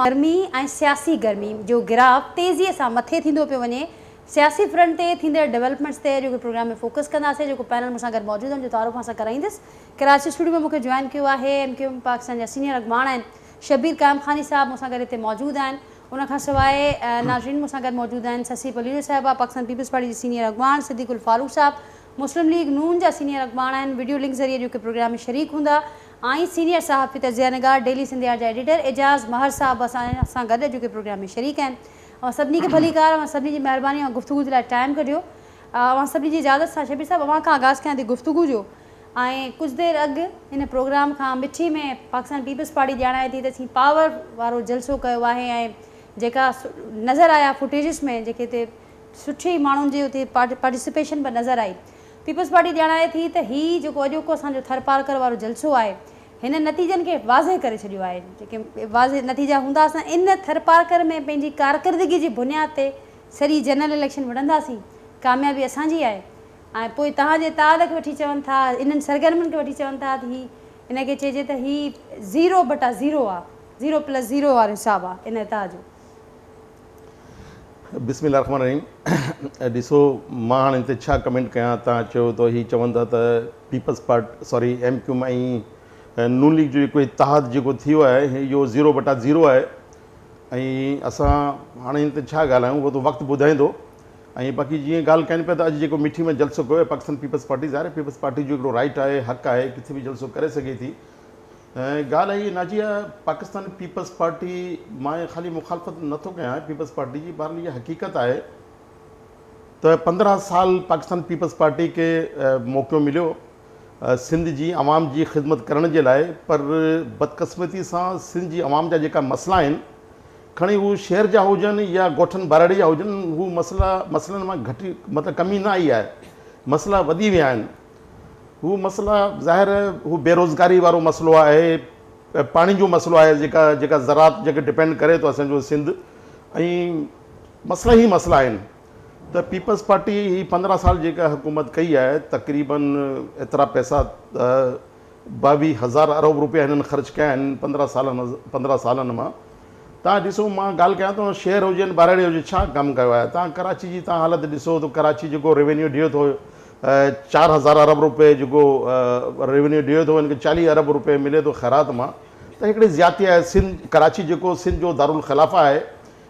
गर्मी ऐं सियासी गर्मी जो गिराफ तेज़ीअ सां मथे थींदो पियो वञे। सियासी फ्रंट ते थींदड़ डेवलपमेंट्स ते जेको प्रोग्राम में फोकस कंदासीं। जेको पैनल मूंसां गॾु मौजूदु आहिनि जो तारुफ़ सां कराईंदुसि। कराची स्टूडियो में मूंखे जॉइन कयो आहे MQM पाकिस्तान जा सीनियर अॻवान आहिनि शबीर कायम खानी साहब मूंसां गॾु हिते मौजूदु आहिनि। उनखां सवाइ नाज़रीन मूंसां गॾु मौजूदु आहिनि ससी पलीर साहिबा पाकिस्तान पीपल्स पार्टी जी सीनियर अॻवान, सिद्दीकुल फारूक साहब मुस्लिम लीग नून जा सीनियर अॻवान आहिनि, वीडियो लिंक ज़रिए जेके प्रोग्राम में शरीक हूंदा। ऐं सीनियर सहाफ़ी तज़िया निगार डेली सिंधिया जा एडिटर एजाज़ महर साहब असां गॾु जेके प्रोग्राम में शरीक आहिनि। ऐं सभिनी खे भली कार ऐं सभिनी जी महिरबानी ऐं गुफ़्तगू जे लाइ टाइम कढियो। ऐं सभिनी जी इजाज़त सां शबीर साहब अवां खां आगाज़ कयां थी गुफ़्तगू जो। ऐं कुझु देरि अॻु हिन प्रोग्राम खां मिठी में पाकिस्तान पीपल्स पार्टी ॼाणाए थी त असीं पावर वारो जलसो कयो आहे ऐं जेका नज़र आया फुटेजिस में जेके हिते सुठी माण्हुनि जी हुते पार्टिसिपेशन बि नज़र आई। पीपल्स पार्टी ॼाणाए थी त हीउ जेको अॼोको असांजो थरपारकर वारो जलसो आहे हिन नतीजनि खे वाज़े करे छॾियो आहे। जेके वाज़े नतीजा हूंदा असां इन थरपारकर में पंहिंजी कारकर्दगी जी बुनियाद ते सॼी जनरल इलेक्शन विढ़ंदासीं। कामयाबी असांजी आहे। ऐं पोइ तव्हांजे ताद खे वठी चवनि था इन्हनि सरगर्मियुनि खे वठी चवनि था त हीउ इनखे चइजे त हीउ 0/0 आहे, 0+0 वारो हिसाबु आहे इन ताद जो। बिस्मिल्लाहिर्रहमानिर्रहीम। ॾिसो मां हाणे हिते छा कमेंट कयां। तव्हां चयो त हीउ चवनि था त पीपल्स पार्टी सॉरी MQM ऐं नून लीग जो जेको इतिहाद जेको थियो आहे इहो 0/0 आहे। ऐं असां हाणे हिन ते छा ॻाल्हायूं उहो त वक़्तु ॿुधाईंदो। ऐं बाक़ी जीअं ॻाल्हि कनि पिया त अॼु जेको मिठी में जलसो कयो आहे पाकिस्तान पीपल्स पार्टी ज़ाहिर पीपल्स पार्टी जो हिकिड़ो राइट आहे, हक़ आहे, किथे बि जलसो करे सघे थी। ऐं ॻाल्हि आहे नाजिया पाकिस्तान पीपल्स पार्टी मां ख़ाली मुखालफ़त नथो कयां पीपल्स पार्टी जी, बहरहाल इहा हक़ीक़त आहे त 15 साल पाकिस्तान पीपल्स पार्टी खे मौक़ो मिलियो सिंध जी आवाम जी ख़िदमत करण जे लाइ। पर बदक़िस्मती सां सिंध जी आवाम जा जेका मसइला आहिनि खणी हू शहर जा हुजनि या ॻोठनि बाराड़ी जा हुजनि हू मसइलनि मां घटि मतिलबु कमी न आई आहे, मसइला वधी विया आहिनि। हू मसइला ज़ाहिर हू बेरोज़गारी वारो मसइलो आहे, पाणी जो मसइलो आहे जेका ज़रात जेके डिपेंड करे थो असांजो सिंध। ऐं मसइला ई मसइला आहिनि त पीपल्स पार्टी ही 15 साल जेका हुकूमत कई आहे तक़रीबन एतिरा पैसा 22,000 अरब रुपया हिननि ख़र्च कया आहिनि 15 सालनि मां। तव्हां ॾिसो मां ॻाल्हि कयां थो शहर हुजनि बाराड़ी हुजे छा कमु कयो आहे। तव्हां कराची जी तव्हां हालत ॾिसो त कराची जेको रेवेन्यू ॾिए थो 4,000 अरब रुपए जेको रेवेन्यू ॾिए थो हिनखे 40 अरब रुपए मिले थो ख़ैरात मां। त हिकिड़ी ज़्यादती आहे। सिंध कराची जेको सिंध जो दारुल ख़िलाफ़ा आहे,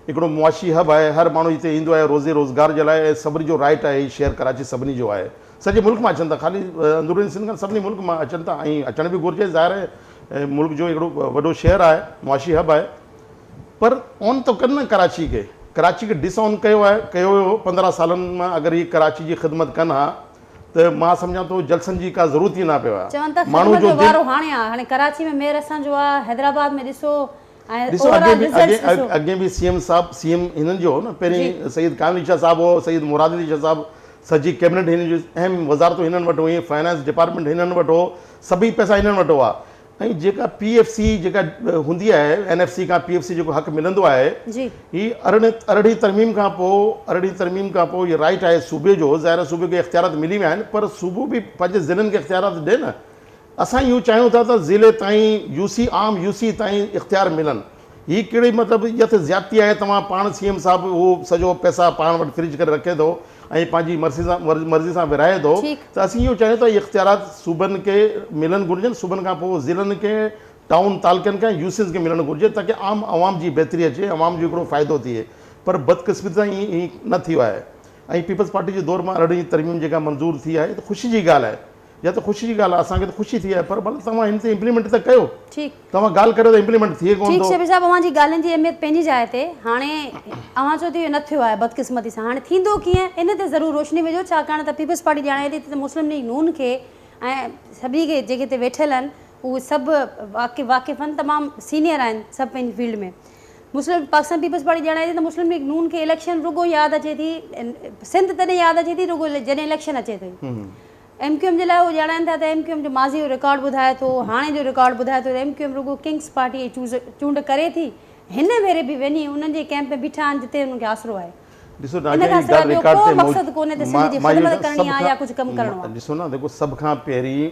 हिकिड़ो मुआशी हब आहे, हर माण्हू हिते ईंदो आहे रोज़ी रोज़गार जे लाइ। सभिनी जो राइट आहे हीउ शहर कराची सभिनी जो आहे, सॼे मुल्क मां अचनि था, ख़ाली अंदरूनी सिंध खां सभिनी मुल्क मां अचनि था ऐं अचण बि घुरिजे। ज़ाहिर मुल्क जो हिकिड़ो वॾो शहर आहे, मुआशी हब आहे। पर ऑन त कनि न कराची खे डिसऑन कयो हुयो 15 सालनि मां। अगरि हीअ कराची जी ख़िदमत कनि हा त मां सम्झां थो जलसनि जी का ज़रूरत ई न पियो आहे। माण्हू जो हाणे कराची में मेयर असांजो आहे, हैदराबाद में ॾिसो अॻे बि सीएम हिननि जो हो न, पहिरीं सईद कामिल शाह साहिबु हो, सईद मुराद अली शाह साहिबु, सॼी कैबिनेट हिन जो अहम वज़ारतूं हिननि वटि हुई, फाइनेंस डिपार्टमेंट हिननि वटि हो, सभई पैसा हिननि वटि हुआ। ऐं जेका PFC जेका हूंदी आहे NFC खां PFC जेको हक़ मिलंदो आहे हीअ 18 तरमीम खां पोइ इहो राइट आहे सूबे जो। ज़ाहिर सूबे खे इख़्तियारात मिली विया आहिनि पर सूबो बि पंहिंजे ज़िलनि खे इख़्तियारात ॾिए न। असां इहो चाहियूं था त ज़िले ताईं आम UC ताईं इख़्तियार मिलनि। हीअ कहिड़ी मतिलबु इहा त ज़्यादती आहे। तव्हां पाण CM साहिबु उहो सॼो पैसा पाण वटि फ्रिज करे रखे थो ऐं पंहिंजी मर्ज़ी सां विराए थो। त असीं इहो चाहियूं था इख़्तियारात सूबनि खे मिलणु घुरिजनि, सूबनि खां पोइ ज़िलनि खे, टाउन तालुकनि खे UCs खे मिलणु घुरिजे ताकी आम आवाम जी बहितरी अचे, आवाम जो हिकिड़ो फ़ाइदो थिए। पर बदक़िस्मती सां ईअं न थियो आहे। ऐं पीपल्स पार्टी जे दौर मां 18 तरमीम जेका मंज़ूर थी आहे त ख़ुशी जी ॻाल्हि आहे, या त ख़ुशी जी ॻाल्हि आहे, असांखे त ख़ुशी थी आहे। पर भले तव्हां हिन ते इम्प्लीमेंट त कयो, तव्हां ॻाल्हि करियो त इम्प्लीमेंट थिए कोन थो। शबीर साहब अवांजी ॻाल्हियुनि जी अहमियत पंहिंजी जाइ ते। हाणे अवां चओ थी न थियो आहे बदक़िस्मती सां, हाणे थींदो कीअं इन ते ज़रूरु रोशनी विझो। छाकाणि त पीपल्स पार्टी ॼाणाए थी त मुस्लिम लीग नून खे ऐं सभिनी खे जेके हिते वेठल आहिनि उहे सभु वाक़िफ़ आहिनि, तमामु सीनियर आहिनि सभु पंहिंजी फील्ड में। पाकिस्तान पीपल्स पार्टी ॼाणाए थी त मुस्लिम लीग नून खे इलेक्शन रुगो यादि अचे थी, सिंध तॾहिं यादि अचे थी रुगो जॾहिं इलेक्शन अचे थी। MQM जे लाइ उहो ॼाणाइनि था त MQM जो माज़ी जो रिकॉर्ड ॿुधाए थो, हाणे जो रिकॉर्ड ॿुधाए थो। MQM रुगो किंग्स पार्टी चूंड करे थी, हिन भेरे बि वञी उन्हनि जे कैंप में बीठा आहिनि जिते उन्हनि खे आसरो आहे। ॾिसो न, देखो सभ खां पहिरीं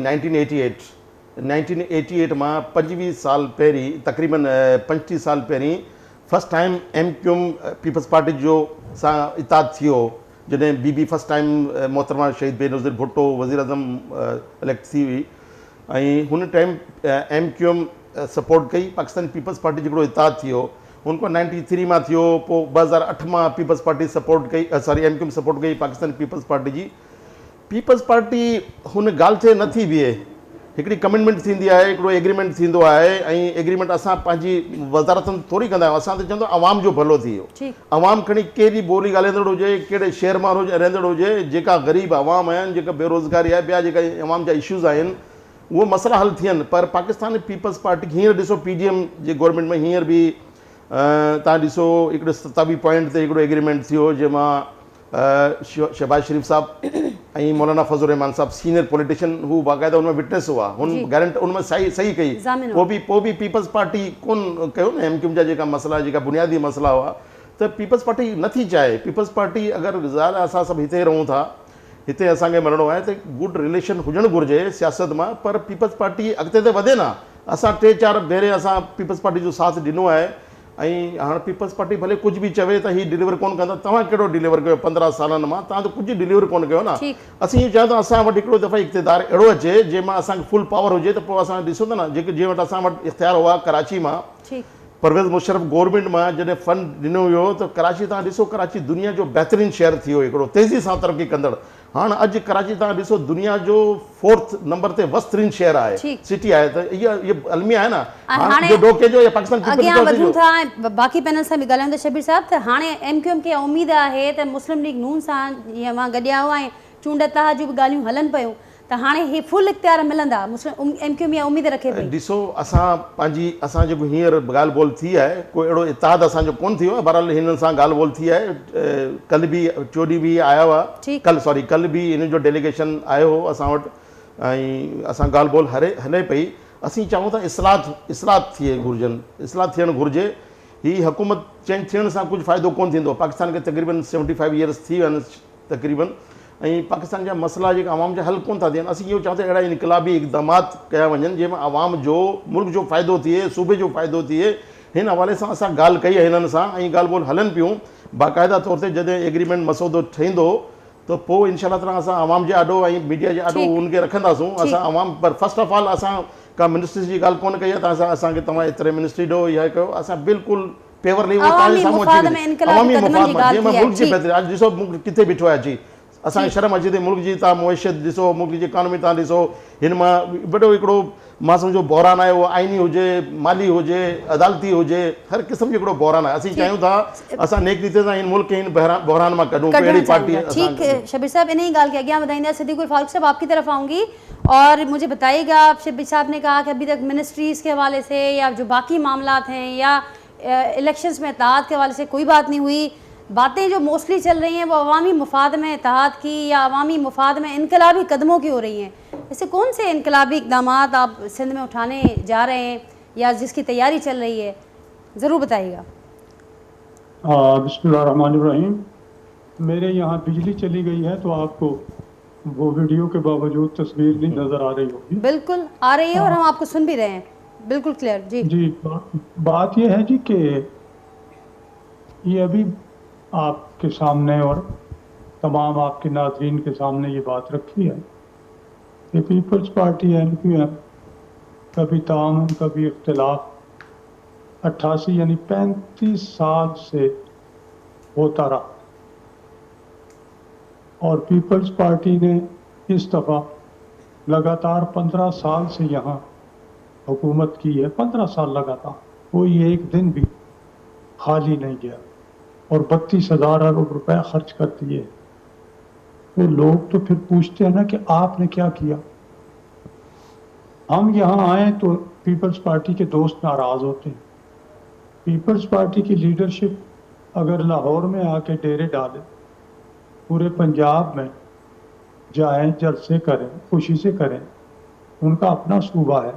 1988 1988 मां 25 साल पहिरीं, तक़रीबन 35 साल पहिरीं first time MQM Peoples Party जो सां इताद थियो, जॾहिं बीबी फर्स्ट टाइम मोहतरमा शहीद बेनज़ीर भुट्टो वज़ीर आज़म इलेक्ट थी हुई, ऐं हुन टाइम MQM सपोर्ट कई, पाकिस्तानी पीपल्स पार्टी जो इताद थियो उनको 93 मां थियो, पोइ 2008 मां पीपल्स पार्टी सपोर्ट कई, MQM सपोर्ट कई पाकिस्तानी पीपल्स पार्टी जी। पीपल्स पार्टी हुन ॻाल्हि ते न थी बीहे, हिकिड़ी कमिटमेंट थींदी आहे, हिकिड़ो एग्रीमेंट थींदो आहे, ऐं एग्रीमेंट असां पंहिंजी वज़ारतनि थोरी कंदा आहियूं, असां त चवंदो आवाम जो भलो थी वियो। आवाम खणी कहिड़ी ॿोली ॻाल्हाईंदड़ हुजे, कहिड़े शहर मां रहंदड़ हुजे, जेका ग़रीब आवाम आहिनि, जेका बेरोज़गारी आहे, ॿिया जेका आवाम जा इशूज़ आहिनि, उहो मसइला हल थियनि। पर पाकिस्तानी पीपल्स पार्टी हींअर ॾिसो PGM जे गवर्नमेंट में हींअर बि तव्हां ॾिसो हिकिड़े 27 पॉइंट ते हिकिड़ो एग्रीमेंट थियो, जंहिंमां शहबाज शरीफ़ साहब ऐं मौलाना फज़लुर रहमान साहब सीनियर पॉलिटिशियन, हू बाक़ाइदा हुन में विटनेस हुआ, हुन गारंटी उन में सही कई, पोइ बि पीपल्स पार्टी कोन कयो न MQM जा जेका मसइला, जेका बुनियादी मसइला हुआ, त पीपल्स पार्टी नथी चाहे। पीपल्स पार्टी अगरि ज़ाहिर असां सभु हिते रहूं था, हिते असांखे मञिणो आहे त गुड रिलेशन हुजणु घुरिजे सियासत मां, पर पीपल्स पार्टी अॻिते त वधे न। असां 3-4 भेरे असां पीपल्स पार्टी जो साथ ॾिनो आहे, ऐं हाणे पीपल्स पार्टी भले कुझु बि चवे त हीउ डिलीवर कोन कंदा, तव्हां कहिड़ो डिलीवर कयो 15 सालनि मां, तव्हां त कुझु डिलीवर कोन कयो न। असीं इहो चाहियूं था असां वटि हिकिड़ो दफ़ो इक़्तिदार अहिड़ो अचे जंहिंमां असांखे फुल पावर हुजे, त पोइ असां ॾिसूं था न, जेके जंहिं वटि असां वटि इख़्तियार हुआ कराची मां, परवेज़ मुशर्रफ गवर्नमेंट मां जॾहिं फंड ॾिनो हुयो, त कराची तव्हां ॾिसो, कराची दुनिया जो बहितरीनु शहर थी वियो, हिकिड़ो तेज़ी सां तरक़ी कंदड़। हाणे अॼु कराची तव्हां ॾिसो दुनिया जो 4th नंबर ते वस्तरीन शहर आहे, सिटी आहे, त इहा अलमी आहे न। बाक़ी पैनल सां बि ॻाल्हायूं था शबीर साहब, त हाणे MQM खे उमेद आहे त मुस्लिम लीग नून सां जीअं मां गॾिया हुआ ऐं चूंड तह जूं बि ॻाल्हियूं हलनि पियूं, त हाणे हे फुल इख़्तियार मिलंदा, MQM इहा उमेद रखे पई। ॾिसो असां पंहिंजी असां जेको हींअर ॻाल्हि ॿोल थी आहे, कोई अहिड़ो इतिहाद असांजो कोन थियो आहे, बहरहाल हिननि सां ॻाल्हि ॿोल थी आहे। कल्ह बि चोॾहीं बि आया हुआ, कल्ह बि हिन जो डेलीगेशन आयो हो असां वटि, ऐं असां ॻाल्हि ॿोल हले पई। असीं चाहियूं था इस्लाह थियणु घुरिजे। हीअ हुकूमत थियण सां कुझु फ़ाइदो कोन थींदो। पाकिस्तान खे तक़रीबन 75 ईयर्स थी विया आहिनि तक़रीबन, ऐं पाकिस्तान जा मसइला जेका आवाम जा हल कोन था थियनि। असीं इहो चाहियूं था अहिड़ा इनकलाबी इक़दामात कया वञनि जंहिंमें आवाम जो, मुल्क जो फ़ाइदो थिए, सूबे जो फ़ाइदो थिए। हिन हवाले सां असां ॻाल्हि कई आहे हिननि सां, ऐं ॻाल्हि ॿोल हलनि पियूं। बाक़ाइदा तौर ते जॾहिं एग्रीमेंट मसौदो ठहींदो त पोइ इनशा ताला असां आवाम जे आॾो ऐं मीडिया जे आॾो उनखे रखंदासूं असां आवाम। पर फस्ट ऑफ ऑल असां का मिनिस्ट्री जी ॻाल्हि कोन कई आहे, त असांखे तव्हां एतिरे मिनिस्ट्री ॾियो या कयो, असां बिल्कुलु पेवरली अवामी मुफ़ाद में जंहिंमें मुल्क जी बहितरी। अॼु ॾिसो मुल्क किथे बीठो आहे, अची असांखे शर्म अचे थी। मुल्क जी तव्हां मुइशत ॾिसो, मुल्क जी इकानमी तव्हां ॾिसो, हिन मां वॾो हिकिड़ो मां सम्झो बहरान आहे, उहो आइनी हुजे, माली हुजे, अदालती हुजे, हर क़िस्म जो हिकिड़ो बहरान आहे। असीं चाहियूं था असां नेक रीते सां हिन मुल्क खे हिन बहरान मां कढूं। अहिड़ी पार्टी ठीक है शबीर साहब, इन्हीं ॻाल्हि खे अॻियां वधाईंदा। सिद्दीकुल फारूक साहब आपकी तरफ आऊँगी और मुझे बताइएगा, शबीर साहब ने कहा कि अभी तक मिनिस्ट्रीज़ के हवाले से या जो बाकी मामलात हैं या इलेक्शंस में इत्तेहाद के हवाले से कोई बात नहीं हुई। बातें जो मोस्टली चल रही हैं वो अवामी मुफाद में इत्तेहाद की या अवामी मुफाद में इनकलाबी कदमों की हो रही हैं। ऐसे कौन से इनकलाबी इक़दामात आप सिंध में उठाने जा रहे हैं या जिसकी तैयारी चल रही है, ज़रूर बताइएगा। बिस्मिल्लाहिर्रहमानिर्रहीम। मेरे यहाँ बिजली चली गई है तो आपको वो वीडियो के बावजूद तस्वीर नहीं नज़र आ रही होगी। बिल्कुल आ रही है और हम आपको सुन भी रहे हैं, बिल्कुल क्लियर। जी बात ये है जी कि ये अभी आपके सामने और तमाम आपके नाज़रीन के सामने ये बात रखी है कि पीपल्स पार्टी MQM कभी तामन कभी इख्तिलाफ 88 यानी 35 साल से होता रहा, और पीपल्स पार्टी ने इस दफ़ा लगातार 15 साल से यहाँ हुकूमत की है। 15 साल लगातार, कोई एक दिन भी खाली नहीं गया, और 32,000 अरब रुपए खर्च कर दिए। तो लोग तो फिर पूछते हैं ना कि आपने क्या किया। हम यहाँ आए तो पीपल्स पार्टी के दोस्त नाराज होते हैं। पीपल्स पार्टी की लीडरशिप अगर लाहौर में आके डेरे डाले, पूरे पंजाब में जाएं, जलसे करें, खुशी से करें, उनका अपना सूबा है,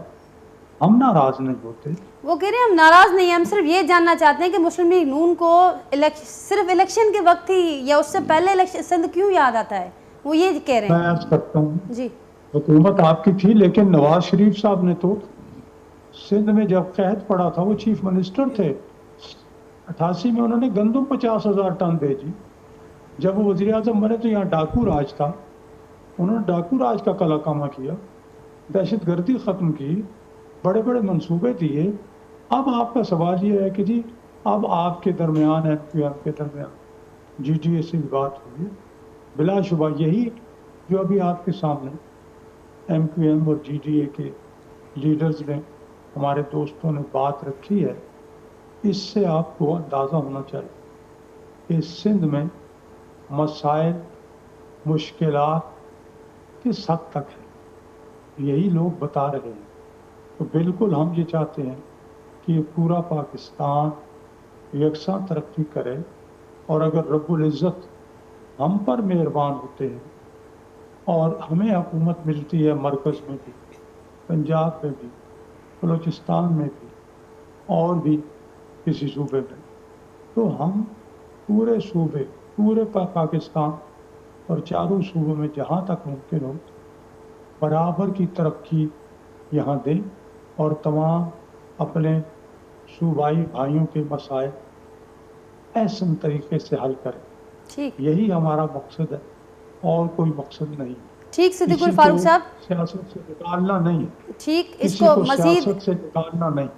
हम नाराज नहीं होते। वो कह रहे हैं हम नाराज नहीं हैं, हम सिर्फ ये जानना चाहते हैं कि मुस्लिम लीग नून को सिर्फ इलेक्शन के वक्त ही या उससे पहले इलेक्शन सिंध क्यों याद आता है, वो ये कह रहे हैं। मैं अर्ज करता हूँ जी, हुकूमत आपकी थी, लेकिन नवाज शरीफ साहब ने तो सिंध में जब कहत पड़ा था, वो चीफ मिनिस्टर थे, 88 में उन्होंने गंदम 50,000 टन भेजी। जब वो वज़ीर आज़म बने तो यहाँ डाकू राज था, उन्होंने डाकू राज का कलाकामा किया, दहशतगर्दी ख़त्म की, बड़े बड़े मंसूबे दिए। अब आपका सवाल ये है कि जी अब आपके दरमियान MQM के दरमियान GDA से बात हुई, बिलाशुबा यही जो अभी आपके सामने MQM और GDA के लीडर्स ने, हमारे दोस्तों ने बात रखी है, इससे आपको अंदाज़ा होना चाहिए कि सिंध में मसाइल मुश्किलात किस हद तक है, यही लोग बता रहे हैं। तो बिल्कुल हम ये चाहते हैं कि ये पूरा पाकिस्तान यकसा तरक्की करे, और अगर रब्बुल इज़्ज़त हम पर मेहरबान होते हैं और हमें हुकूमत मिलती है मरकज़ में भी, पंजाब में भी, बलूचिस्तान में भी, और भी किसी सूबे में, तो हम पूरे सूबे, पूरे पाकिस्तान और चारों सूबों में जहाँ तक मुमकिन हो बराबर की तरक्की यहाँ दें, और तमाम अपने सूबाई भाइयों के मसाइल ऐसे तरीके से हल करें। ठीक, यही हमारा मकसद है, और कोई मकसद नहीं। ठीक सिद्दीकुल किसी फारूक को साहब, सियासत से निकालना नहीं, ठीक, किसी इसको को मजीद सियासत से निकालना नहीं।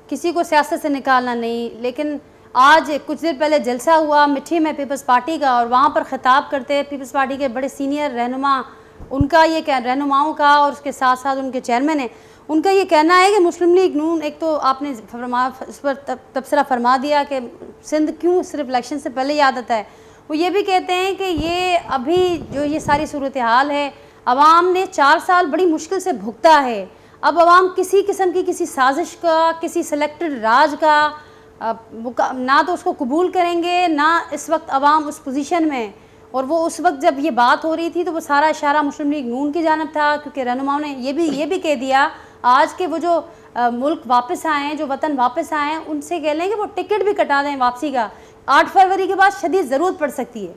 किसी को सियासत से निकालना नहीं, लेकिन आज कुछ देर पहले जलसा हुआ मिठी में पीपल्स पार्टी का, और वहाँ पर ख़िताब करते पीपल्स पार्टी के बड़े सीनियर रहनुमा, उनका ये रहनुमाओं का और उसके साथ साथ उनके चेयरमैन हैं, उनका ये कहना है कि मुस्लिम लीग नून, एक तो आपने इस पर तबसरा फरमा दिया कि सिंध क्यों सिर्फ इलेक्शन से पहले याद आता है, वो ये भी कहते हैं कि ये अभी जो ये सारी सूरत हाल है, अवाम ने 4 साल बड़ी मुश्किल से भुगता है। अब अवाम किसी किस्म की किसी साजिश का, किसी सेलेक्टेड राज का ना तो उसको कबूल करेंगे, ना इस वक्त अवाम उस पोजीशन में। और वो उस वक्त जब ये बात हो रही थी तो वो सारा इशारा मुस्लिम लीग नून की जानब था, क्योंकि रहनुमाओं ने ये भी कह दिया आज के वो जो मुल्क वापस आए हैं, जो वतन वापस आए हैं, उनसे कह लें कि वो टिकट भी कटा दें वापसी का, 8 फरवरी के बाद शदीद ज़रूरत पड़ सकती है।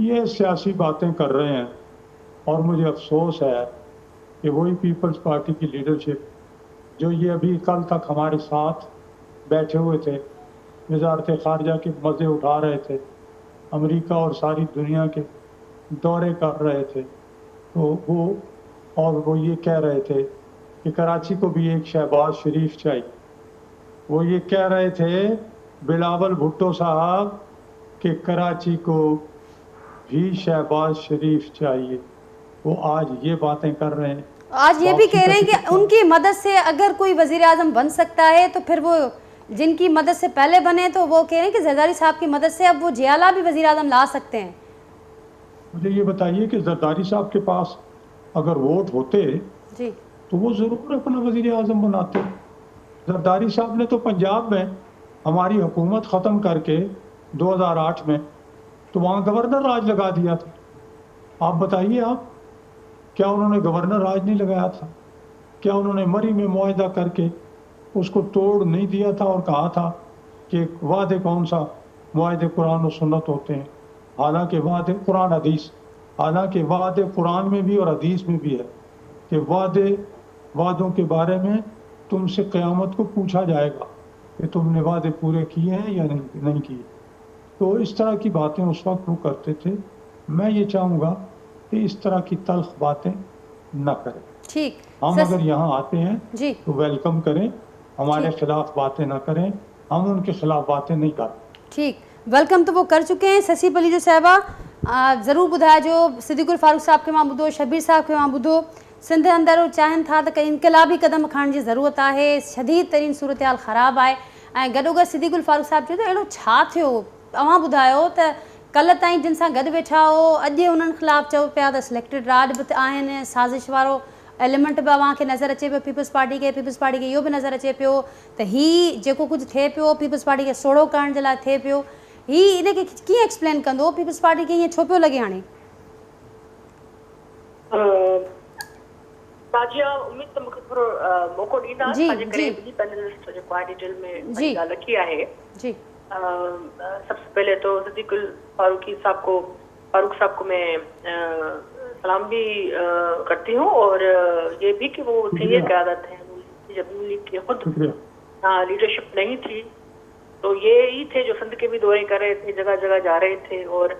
ये सियासी बातें कर रहे हैं, और मुझे अफसोस है कि वही पीपल्स पार्टी की लीडरशिप जो ये अभी कल तक हमारे साथ बैठे हुए थे, वजारत ख़ारजा के मज़े उठा रहे थे, अमेरिका और सारी दुनिया के दौरे कर रहे थे, तो वो ये कह रहे थे कि कराची को भी एक शहबाज शरीफ चाहिए। वो ये कह रहे थे बिलावल भुट्टो साहब कि कराची को भी शहबाज शरीफ चाहिए। वो आज ये बातें कर रहे हैं, आज ये भी कह रहे हैं कि उनकी मदद से अगर कोई वज़ीर आज़म बन सकता है तो फिर वो जिनकी मदद से पहले बने, तो वो कह रहे हैं कि जरदारी साहब की मदद से अब वो जियाला भी वज़ीर आज़म ला सकते हैं। मुझे ये बताइए कि जरदारी साहब के पास अगर वोट होते जी, तो वो ज़रूर अपना वज़ीर आज़म बनाते। जरदारी साहब ने तो पंजाब में हमारी हुकूमत ख़त्म करके 2008 में तो वहाँ गवर्नर राज लगा दिया था। आप बताइए, आप क्या उन्होंने गवर्नर राज नहीं लगाया था? क्या उन्होंने मरी में मुआहदा करके उसको तोड़ नहीं दिया था और कहा था कि वादे कौन सा, मुआहदे कुरान और सुन्नत होते हैं, हालांकि वादे कुरान हदीस, हालांकि वादे कुरान में भी और हदीस में भी है कि वादों के बारे में तुमसे क़यामत को पूछा जाएगा कि तुमने वादे पूरे किए हैं या नहीं किए। तो इस तरह की बातें उस वक्त वो करते थे। मैं ये चाहूँगा कि इस तरह की तल्ख बातें न करें। ठीक, हम अगर यहाँ आते हैं जी, तो वेलकम करें, हमारे खिलाफ बातें ना करें, हम उनके खिलाफ बातें नहीं करते। ठीक, वेलकम तो वो कर चुके हैं। ससी पलीजो साहबा ज़रूर ॿुधाए जो सिद्दीकुल फारूक साहब के मां ॿुधो, शबीर साहब के मां ॿुधो, सिंध अंदरि चाहिनि था त इनकलाबी कदम खणण जी ज़रूरत आहे, शदीद तरीन सूरत हाल ख़राबु आहे, ऐं गॾोगॾु सिद्दीकुल फारूक साहब चयो त अहिड़ो छा थियो, तव्हां ॿुधायो त कल्ह ताईं जिन सां गॾु वेठा हो अॼु उन्हनि ख़िलाफ़ु चओ पिया त सिलेक्टेड राज बि आहिनि, साज़िश वारो एलिमेंट बि अव्हांखे नज़र अचे पियो पीपल्स पार्टी खे इहो बि नज़र अचे पियो त ही जेको कुझु थिए पियो पीपल्स पार्टी खे सोढ़ो करण जे लाइ थिए पियो, ही इनखे कीअं एक्सप्लेन कंदो, पीपल्स पार्टी खे ईअं छो पियो लॻे हाणे? ताजिया उम्मीद त मूंखे थोरो मौक़ो ॾींदा असांजे करे ॿिनी पैनलिस्ट जेको आहे डिटेल में ॻाल्हि रखी आहे। जी, सबसे पहले तो सिद्दीकुल फारूक साहब को मैं सलाम भी करती हूँ, और ये भी कि वो सीनियर क़यादत हैं। जब नून लीग की खुद लीडरशिप नहीं थी तो ये ही थे जो सिंध के भी दौरे कर रहे थे, जगह जगह जा रहे थे, और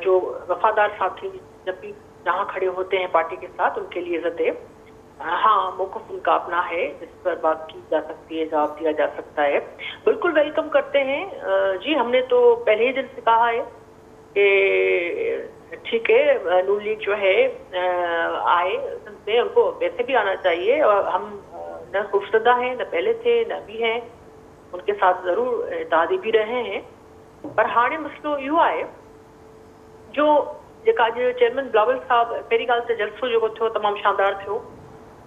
जो वफादार साथी जब भी जहाँ खड़े होते हैं पार्टी के साथ उनके लिए इज्जत है। हाँ, मौक़िफ़ उनका अपना है जिस पर बात की जा सकती है, जवाब दिया जा सकता है। बिल्कुल वेलकम करते हैं जी। हमने तो पहले ही दिन से कहा है कि ठीक है, नून लीग जो है आए, उनको वैसे भी आना चाहिए, और हम न खुफसदा हैं, न पहले थे, न अभी हैं, उनके साथ ज़रूर इत्तेहादी भी रहे हैं। पर हाणे मसलो इहो आहे जो जेका अॼु चेयरमैन बिलावल साहब पहिरीं ॻाल्हि त जलसो जेको थियो तमामु शानदार थियो,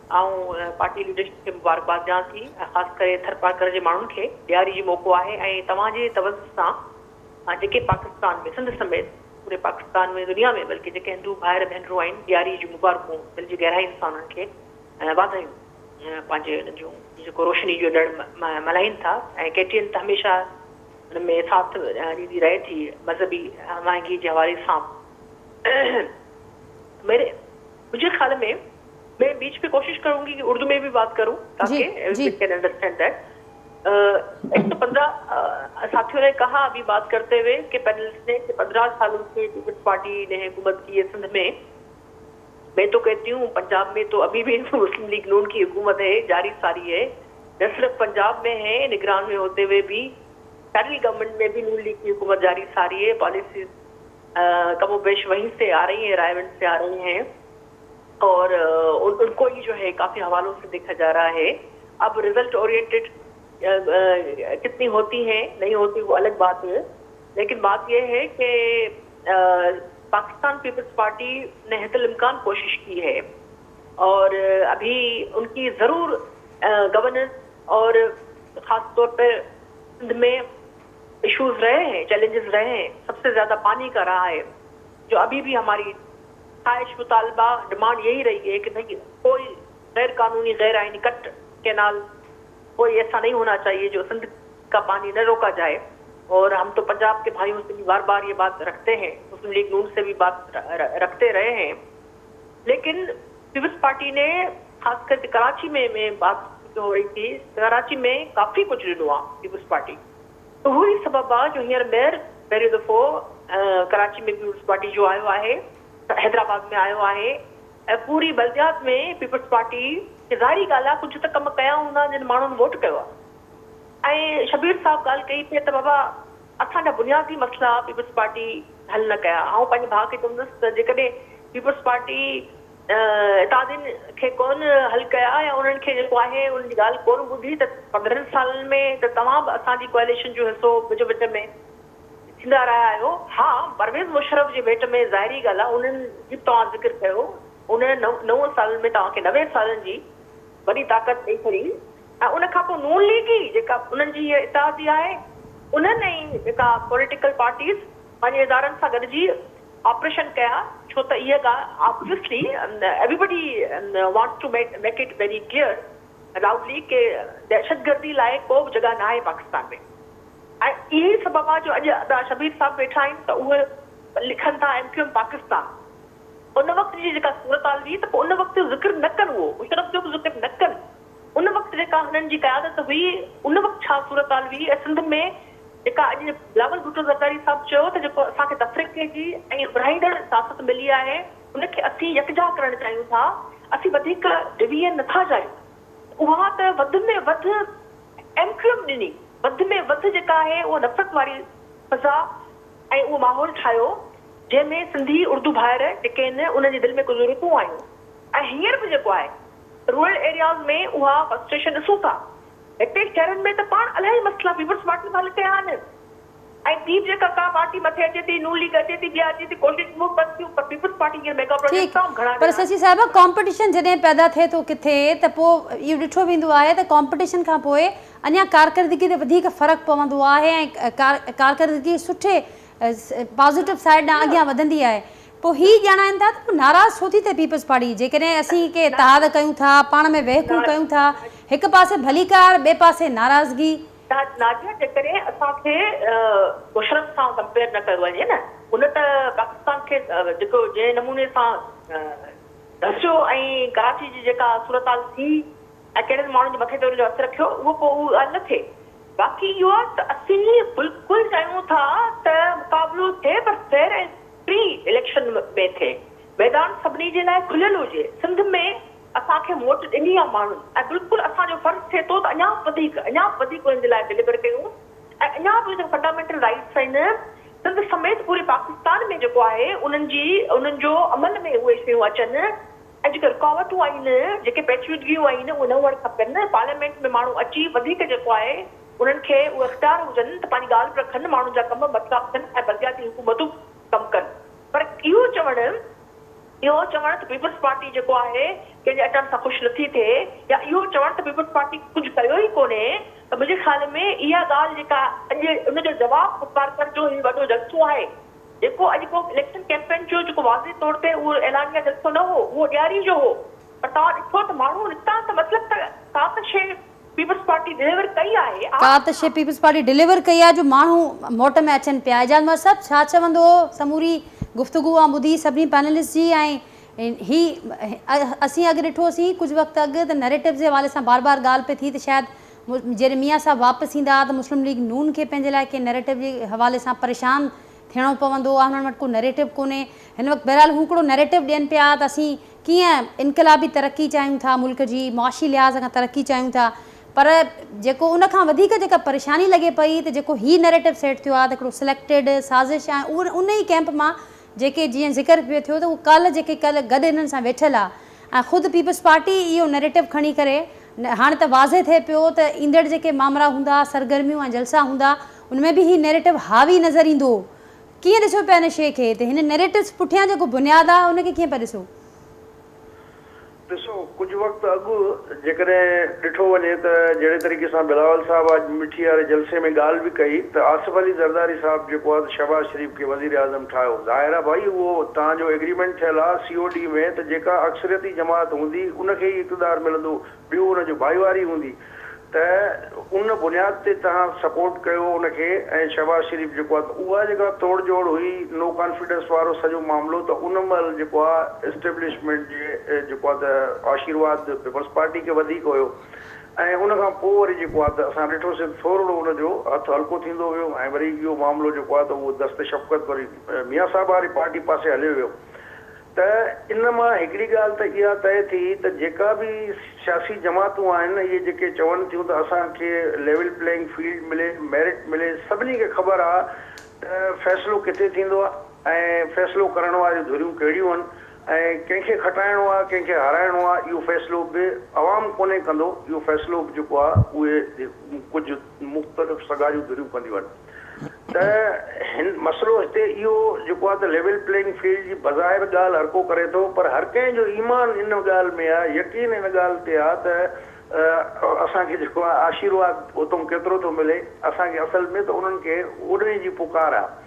ऐं पार्टी लीडरशिप खे मुबारकबाद ॾियां थी, ख़ासि करे थरपारकर जे माण्हुनि खे ॾियारी जो मौक़ो आहे, ऐं तव्हांजे तवज्जो सां जेके पाकिस्तान में सिंध समेत पूरे पाकिस्तान में दुनिया में बल्कि जेके हिंदू भाइर भेनरूं आहिनि, ॾियारी जूं मुबारकूं दिलि जी गहराई सां उन्हनि खे वाधायूं पंहिंजे हुन जूं जेको रोशनी जो ॾिणु मल्हाइनि था। ऐं KTN त हमेशह हुन में साथ ॾींदी रहे थी मज़हबी हमायंगी जे हवाले सां। मुझे ख्याल में मैं बीच पे कोशिश करूंगी कि उर्दू में भी बात करूं ताकि वी कैन अंडरस्टैंड दैट। 115 साथियों ने कहा अभी बात करते हुए कि पैनलिस्ट ने कि 15 सालों से पीपल्स पार्टी ने हुकूमत की है सिंध में। मैं तो कहती हूँ पंजाब में तो अभी भी मुस्लिम लीग नून की हुकूमत है, जारी सारी है, न सिर्फ पंजाब में है, निगरान में होते हुए भी फेडरल गवर्नमेंट में भी नून लीग की हुकूमत जारी सारी है। पॉलिसीज कमोबेश वहीं से आ रही है, रायवंड से आ रही हैं, और उनको ही जो है काफी हवालों से देखा जा रहा है। अब रिजल्ट ओरिएंटेड कितनी होती हैं नहीं होती वो अलग बात है, लेकिन बात यह है कि पाकिस्तान पीपल्स पार्टी ने हतल इम्कान कोशिश की है, और अभी उनकी जरूर गवर्नेंस और खास तौर पर सिंध में इश्यूज रहे हैं, चैलेंजेस रहे हैं। सबसे ज्यादा पानी का रहा है, जो अभी भी हमारी ख्वाहिश मुतालबा डिमांड यही रही है कि नहीं, कोई गैर कानूनी गैर आईनी कट कैनाल कोई ऐसा नहीं होना चाहिए जो सिंध का पानी न रोका जाए। और हम तो पंजाब के भाइयों से भी बार बार ये बात रखते हैं, मुस्लिम लीग नून से भी बात रखते रहे हैं, लेकिन पीपल्स पार्टी ने खास करके कराची में बात हो रही थी, कराची में काफी कुछ ॾिनो आहे पीपल्स पार्टी। तो उहो ई सबब आहे जो हींअर ॿीहर पहिरियों दफ़ो कराची में पीपल्स पार्टी जो आयो आहे, हैदराबाद में आयो आहे, ऐं पूरी बल्दियात में पीपल्स पार्टी ज़ाहिरी ॻाल्हि आहे कुझु त कम कया हूंदा जिन माण्हुनि वोट कयो आहे। ऐं शबीर साहब ॻाल्हि कई पे त बाबा असांजा बुनियादी मसला पीपल्स पार्टी हल न कया। ऐं पंहिंजे भाउ खे चवंदुसि त जेकॾहिं पीपल्स पार्टी इत्तेहादियुनि खे कोन हल कया या उन्हनि खे जेको आहे उन्हनि जी ॻाल्हि कोन ॿुधी त 15 सालनि में त तव्हां बि असांजी कोएलिशन जो हिसो विच में थींदा रहिया आहियो। हा, परवेज़ मुशर्रफ जे भेट में ज़ाहिरी ॻाल्हि आहे उन्हनि जी तव्हां ज़िक्र कयो, उन्हनि 9 सालनि में तव्हांखे 90 सालनि जी वॾी ताक़त ॾेई छॾी। ऐं उन खां पोइ नून लीग ई जेका उन्हनि जी हीअ इत्तेहादी आहे, उन्हनि ई जेका पॉलिटिकल पार्टीज़ पंहिंजे इदारनि सां गॾिजी ऑपरेशन कया, छो त इहा ॻाल्हि obviously everybody wants to make it very clear loudly कि दहशतगर्दी लाइ को बि जॻह न आहे पाकिस्तान में। ऐं इहे ई सबब आहे जो अॼु शबीर साहब वेठा आहिनि त उहे लिखनि था MQM पाकिस्तान। उन वक़्त जी जेका सूरत हाल हुई त पोइ उन वक़्त जो ज़िक्र न कनि, उहो मुशर्रफ जो बि ज़िक्र न कनि। उन वक़्त जेका हुननि जी क़यादत हुई, उन वक़्त छा सूरत हाल हुई, ऐं सिंध में जेका अॼु बिलावल भुट्टो ज़रदारी साहब चयो त जेको असांखे तफ़रीक़े जी ऐं उभराईंदड़ सियासत मिली आहे उनखे असीं यकजा करणु चाहियूं था, असीं वधीक डिवीजन नथा चाहियूं। उहा त वधि में वधि MQM ॾिनी, वधि में वधि जेका आहे उहा नफ़रत वारी फ़ज़ा ऐं उहो माहौल ठाहियो जंहिंमें सिंधी उर्दू भाइर जेके आहिनि उन्हनि जी दिलि में कुझु रुतूं आयूं। ऐं हींअर बि जेको आहे रूरल एरियाज़ में उहा फ्रस्ट्रेशन ॾिसूं था। हिते शहरनि में त पाण इलाही मसला पीपल्स पार्टी हल कया आहिनि, ऐं ॿी जेका का पार्टी मथे अचे थी, नून लीग अचे थी, ॿिया अचे थी, कोशिश बसि थियूं, पर पीपल्स पार्टी हींअर मेगा प्रोजेक्ट सां घणा। पर सची साहिबा कॉम्पिटिशन जॾहिं पैदा थिए थो किथे त पोइ इहो ॾिठो वेंदो आहे त कॉम्पिटिशन खां पोइ अञा कारकर्दगी ते वधीक फ़र्क़ु पवंदो आहे, ऐं कारकर्दगी सुठे पॉज़िटिव साइड ॾांहुं अॻियां वधंदी आहे। पोइ हीअ ॼाणाइनि था त नाराज़ छो थी थिए पीपल्स पार्टी, जेकॾहिं असीं के इत्तेहाद कयूं था, पाण में वहकूं कयूं था, हिकु पासे भलीकार ॿिए पासे नाराज़गी, नादिया जेकॾहिं असांखे मुशरफ सां कंपेयर न कयो वञे न, उन त पाकिस्तान खे जेको जंहिं नमूने सां धसियो ऐं कराची जी जेका सूरताल थी ऐं कहिड़े माण्हुनि जे मथे ते हुनजो हथु रखियो, उहो पोइ उहो ॻाल्हि न थिए। बाक़ी इहो आहे त असीं बिल्कुलु चाहियूं था त मुक़ाबिलो थिए, पर फेयर ऐं फ्री इलेक्शन में थिए, मैदान सभिनी जे लाइ खुलियल हुजे। सिंध में असांखे वोट ॾिनी आहे माण्हुनि, ऐं बिल्कुलु असांजो फर्ज़ु थिए थो त अञा वधीक उन्हनि जे लाइ डिलीवर कयूं, ऐं अञा बि जेके फंडामेंटल राइट्स आहिनि सिंध समेत पूरे पाकिस्तान में जेको आहे उन्हनि जो अमल में उहे शयूं अचनि, ऐं जेके रुकावटूं आहिनि, जेके पेचीदगियूं आहिनि, उहे न हुअणु खपनि। पार्लियामेंट में माण्हू अची वधीक जेको आहे उन्हनि खे उहे इख़्तियार हुजनि त पंहिंजी ॻाल्हि बि रखनि, माण्हुनि जा कम मसइला थियनि ऐं बलदियाती हुकूमतूं कमु कनि। पर इहो चवणु त पीपल्स पार्टी जेको आहे कंहिंजे अचण सां ख़ुशि नथी थिए, या इहो चवणु त पीपल्स पार्टी कुझु कयो ई कोन्हे, त मुंहिंजे ख़्याल में इहा ॻाल्हि जेका अॼु उनजो जवाबु मुख़ालफ़त जो ही वॾो जलसो आहे, जेको अॼु को इलेक्शन कैंपेन जो जेको वाज़े तौर ते उहो ऐलानिया जलसो न हो, उहो ॾियारी जो हो। पर तव्हां ॾिठो त माण्हू निकिता त मतिलबु त का त शइ पीपल्स पार्टी डिलीवर कई आहे, का त शइ पीपल्स पार्टी डिलीवर कई आहे जो माण्हू मोट में अचनि पिया। एजाज़ महमद साहब छा चवंदो समूरी गुफ़्तगू आहे ॿुधी सभिनी पैनलिस्ट जी, ऐं ही असीं अॻु ॾिठोसीं कुझु वक़्तु अॻु त नैरेटिव जे हवाले सां बार बार ॻाल्हि पई थी त शायदि जॾहिं मियां साहब वापसि ईंदा त मुस्लिम लीग नून खे पंहिंजे लाइ कंहिं नैरेटिव जे हवाले सां परेशान थियणो पवंदो आहे, हुननि वटि को नैरेटिव कोन्हे। हिन वक़्तु बहरहाल हू हिकिड़ो नैरेटिव ॾियनि पिया त असीं कीअं इनक़लाबी तरक़ी चाहियूं था, मुल्क जी मुआशी लिहाज़ खां तरक़ी चाहियूं था, पर जेको उन खां वधीक जेका परेशानी लॻे पई त जेको ही नैरेटिव सेट थियो आहे त हिकिड़ो सिलेक्टेड साज़िश आहे, उन ई कैंप मां जेके जीअं ज़िक्र पियो थियो त उहो कल्ह गॾु हिननि सां वेठल आहे, ऐं ख़ुदि पीपल्स पार्टी इहो नैरेटिव खणी करे हाणे त वाज़े थिए पियो त ईंदड़ जेके मामला हूंदा, सरगर्मियूं ऐं जलसा हूंदा, उनमें बि ही नैरेटिव हावी नज़र ईंदो। कीअं ॾिसो पिया हिन शइ खे, त हिन नैरेटिव्स पुठियां जेको बुनियादु आहे उनखे कीअं पिया ॾिसो? ॾिसो कुझु वक़्तु अॻु जेकॾहिं ॾिठो वञे त जहिड़े तरीक़े सां बिलावल साहिबु अॼु मिठी वारे जलसे में ॻाल्हि बि कई त आसिफ अली ज़रदारी साहिबु जेको आहे त शहबाज़ शरीफ़ खे वज़ीर आज़म ठाहियो। ज़ाहिर आहे भाई उहो तव्हांजो एग्रीमेंट थियल आहे COD में त जेका अक्सरियती जमात हूंदी उनखे ई इक़्तिदार मिलंदो, ॿियो हुनजो भाईवारी हूंदी, त उन बुनियाद ते तव्हां सपोर्ट कयो उनखे। ऐं शहबाज़ शरीफ़ जेको आहे त उहा जेका तोड़ जोड़ हुई, नो कॉन्फिडेंस वारो सॼो मामिलो, त उन महिल जेको आहे एस्टेब्लिशमेंट जे जेको आहे त आशीर्वाद पीपल्स पार्टी खे वधीक हुयो। ऐं उन खां पोइ वरी जेको आहे त असां ॾिठोसीं थोरो हुनजो हथु हल्को थींदो वियो, ऐं वरी इहो मामिलो जेको आहे त उहो दस्त शफ़क़त वरी मियां साहिब वारी पार्टी पासे हलियो वियो। त इन मां हिकिड़ी ॻाल्हि त इहा तइ थी त जेका बि सियासी जमातूं आहिनि, इहे जेके चवनि थियूं त असांखे लेवल प्लेइंग फील्ड मिले, मेरिट मिले, सभिनी खे ख़बर आहे त फ़ैसिलो किथे थींदो आहे ऐं फ़ैसिलो करण वारियूं धुरियूं कहिड़ियूं आहिनि, ऐं कंहिंखे खटाइणो आहे, कंहिंखे हाराइणो आहे, इहो फ़ैसिलो बि आवाम कोन्हे कंदो। इहो फ़ैसिलो बि जेको आहे उहे कुझु मुख़्तलिफ़ सगारियूं धुरियूं कंदियूं आहिनि। त हिन मसइलो हिते इहो जेको आहे त लेवल प्लेइंग फील्ड जी बज़ाहिर ॻाल्हि हर को करे थो, पर हर कंहिंजो ईमान इन ॻाल्हि में आहे, यकीन इन ॻाल्हि ते आहे त असांखे जेको आहे आशीर्वाद उतां केतिरो थो मिले, असांखे असल में त उन्हनि खे ओॾे जी पुकार आहे।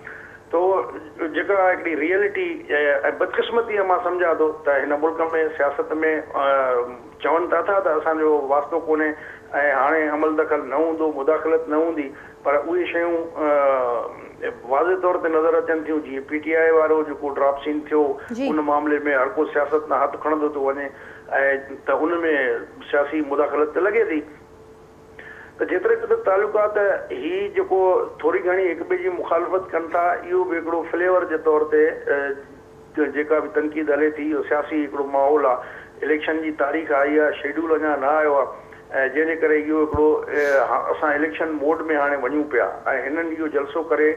तो जेका हिकिड़ी रियलिटी ऐं बदकिस्मतीअ मां सम्झां थो त हिन मुल्क में सियासत में चवनि था त असांजो वास्तो कोन्हे ऐं हाणे अमल दख़ल न हूंदो, मुदाख़लत न हूंदी, पर उहे शयूं वाज़े तौर ते नज़र अचनि थियूं। जीअं PTI वारो जेको ड्रॉप सीन थियो, उन मामले में हर को सियासत न हथु खणंदो थो वञे, ऐं त उन में सियासी मुदाख़लत त लॻे थी। त जेतिरे क़दुरु तालुकात ही जेको थोरी घणी हिक ॿिए जी मुखालफ़त कनि था, इहो बि हिकिड़ो फ्लेवर जे तौर ते जेका बि तनक़ीद हले थी, इहो सियासी हिकिड़ो माहौल आहे। इलेक्शन जी तारीख़ आई आहे, शेड्यूल अञा न आयो आहे, ऐं जंहिंजे करे इहो हिकिड़ो असां इलेक्शन मोड में हाणे वञूं पिया। ऐं हिननि इहो जलसो करे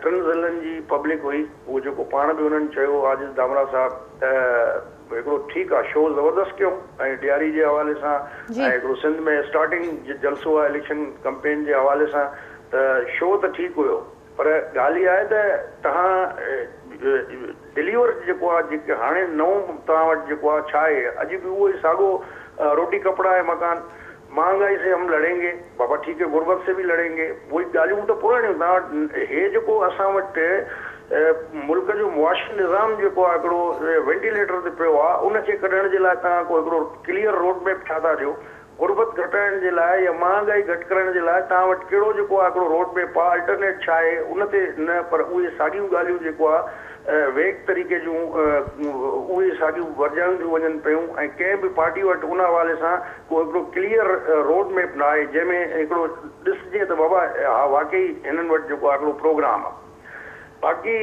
3 ज़िलनि जी पब्लिक हुई, उहो जेको पाण बि हुननि चयो आजिज़ दामरा साहिबु हिकिड़ो ठीकु आहे, शो ज़बरदस्त कयूं ऐं ॾियारी जे हवाले सां, ऐं हिकिड़ो सिंध में स्टार्टिंग जलसो आहे इलेक्शन कैंपेन जे हवाले सां, त शो त ठीकु हुयो, पर ॻाल्हि इहा आहे त तव्हां डिलीवर जेको आहे, जेके हाणे नओं तव्हां वटि जेको आहे छा आहे, अॼु बि उहो ई साॻियो रोटी कपिड़ा ऐं मकान, महंगाई से हम लड़ेंगे, बाबा ठीक है, गुर्बत से भी लड़ेंगे, वही ॻाल्हियूं त पुराणियूं। तव्हां हे जेको असां वटि मुल्क जो मुआशी निज़ाम जेको आहे हिकिड़ो वेंटिलेटर ते पियो आहे, उनखे कढण जे लाइ तव्हां को हिकिड़ो क्लियर रोड मैप छा था ॾियो, गुरबत घटाइण जे लाइ या महांगाई घटि करण जे लाइ तव्हां वटि कहिड़ो जेको आहे हिकिड़ो रोड मैप आहे, अल्टरनेट छा आहे उन ते न, पर उहे साॻियूं ॻाल्हियूं जेको आहे वेग तरीक़े जूं उहे साॻियूं वर्जायूं थियूं वञनि पियूं ऐं कंहिं बि पार्टी वटि उन हवाले सां को हिकिड़ो क्लियर रोड मैप न आहे जंहिंमें हिकिड़ो ॾिसजे त बाबा हा वाकई हिननि वटि जेको आहे हिकिड़ो प्रोग्राम आहे। बाक़ी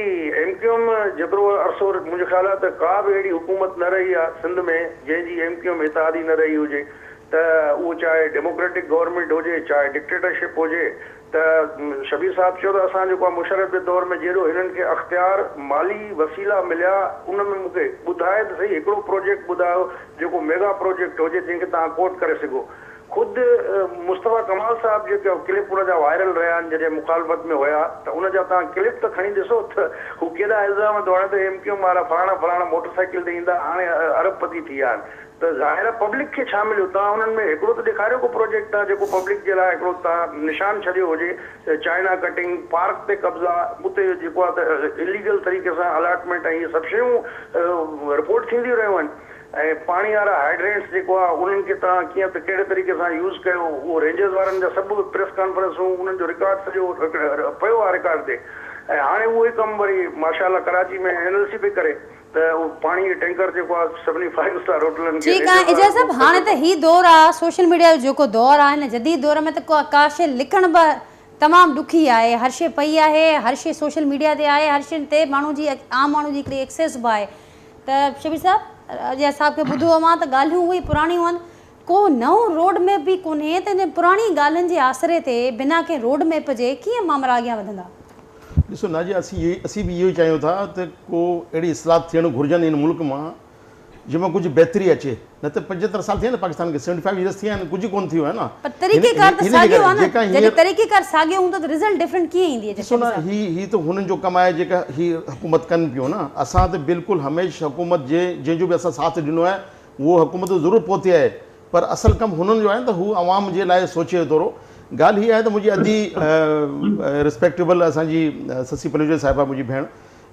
MQM जेतिरो अरसो मुंहिंजो ख़्यालु आहे त का बि अहिड़ी हुकूमत न रही आहे सिंध में जंहिंजी MQM इत्तेहादी न रही हुजे, त उहो चाहे डेमोक्रेटिक गवर्नमेंट हुजे चाहे डिक्टेटरशिप हुजे। त शबीर साहब चयो त असां जेको आहे मुशर्रफ जे दौर में जहिड़ो हिननि खे अख़्तियार माली वसीला मिलिया उन में मूंखे ॿुधाए त सही हिकिड़ो प्रोजेक्ट ॿुधायो जेको मेगा प्रोजेक्ट हुजे जंहिंखे तव्हां कोट करे सघो। ख़ुदि मुस्तफ़ा कमाल साहब जेके क्लिप उन जा वायरल रहिया आहिनि जॾहिं मुखालफ़त में हुया त उन जा तव्हां क्लिप त खणी ॾिसो त हू केॾा इल्ज़ाम थो हणे त MQM वारा फलाणा मोटरसाइकिल ते ईंदा हाणे अरबपति थी विया आहिनि। त ज़ाहिर पब्लिक खे छा मिलियो? तव्हां उन्हनि में हिकिड़ो त ॾेखारियो को प्रोजेक्ट आहे जेको पब्लिक जे लाइ हिकिड़ो तव्हां निशान छॾियो हुजे। चाइना कटिंग, पार्क ते कब्ज़ा, उते जेको आहे त इलीगल तरीक़े सां अलॉटमेंट ऐं इहे सभु शयूं रिपोर्ट थींदियूं रहियूं आहिनि। ऐं पाणी वारा हाइड्रेंट्स जेको आहे उन्हनि खे तव्हां कीअं त कहिड़े तरीक़े सां यूज़ कयो, उहो रेंजर्स वारनि जा सभु प्रेस कॉन्फ्रेंसूं उन्हनि जो रिकॉर्ड सॼो पियो आहे रिकॉर्ड ते। ऐं हाणे उहे कमु वरी माशाल्लाह कराची में NLC पई करे त उहो पाणी जो टैंकर जेको आहे सभिनी 5 स्टार होटलनि खे। ठीकु आहे इजाज़ साहब, हाणे त ही दौर आहे सोशल मीडिया जो जेको दौर आहे हिन जदीद दौर में त का शइ लिखण बि तमामु ॾुखी आहे, हर शइ पई आहे, हर शइ सोशल मीडिया ते आहे, हर शइ ते माण्हू जी आम माण्हू जी हिकिड़ी एक्सेस बि आहे। त शबीर साहब अजय साहब खे ॿुधो मां त ॻाल्हियूं उहे पुराणियूं आहिनि, को नओं रोड मैप बि कोन्हे, त इन पुराणी ॻाल्हियुनि जे आसरे ते बिना कंहिं रोड मैप जे कीअं मामला अॻियां वधंदा? ॾिसो नाजी असीं बि इहो ई चाहियूं था त को अहिड़ी इस्लाह थियणु घुरिजनि इन मुल्क मां जंहिंमें कुझु बहितरी अचे। न त 75 साल थिया न पाकिस्तान खे, 75 ईयर्स थिया आहिनि, कुझु कोन थियो आहे न। पर तरीक़ेकार त साॻियो आहे न, जॾहिं तरीक़ेकार साॻियो हूंदो त रिज़ल्ट डिफरेंट कीअं ईंदी? ॾिसो न ही त हुननि जो कमु आहे जेका ही हुकूमत कनि पियूं न। असां त बिल्कुलु हमेशह हुकूमत जंहिंजो बि असां साथ ॾिनो आहे उहो हुकूमत ज़रूरु पहुती आहे, पर असुलु कमु हुननि जो आहे न त हू आवाम जे लाइ सोचे थोरो। ॻाल्हि हीअ आहे त मुंहिंजी अदी रिस्पेक्टेबल असांजी ससी पलूजा साहिबा मुंहिंजी भेण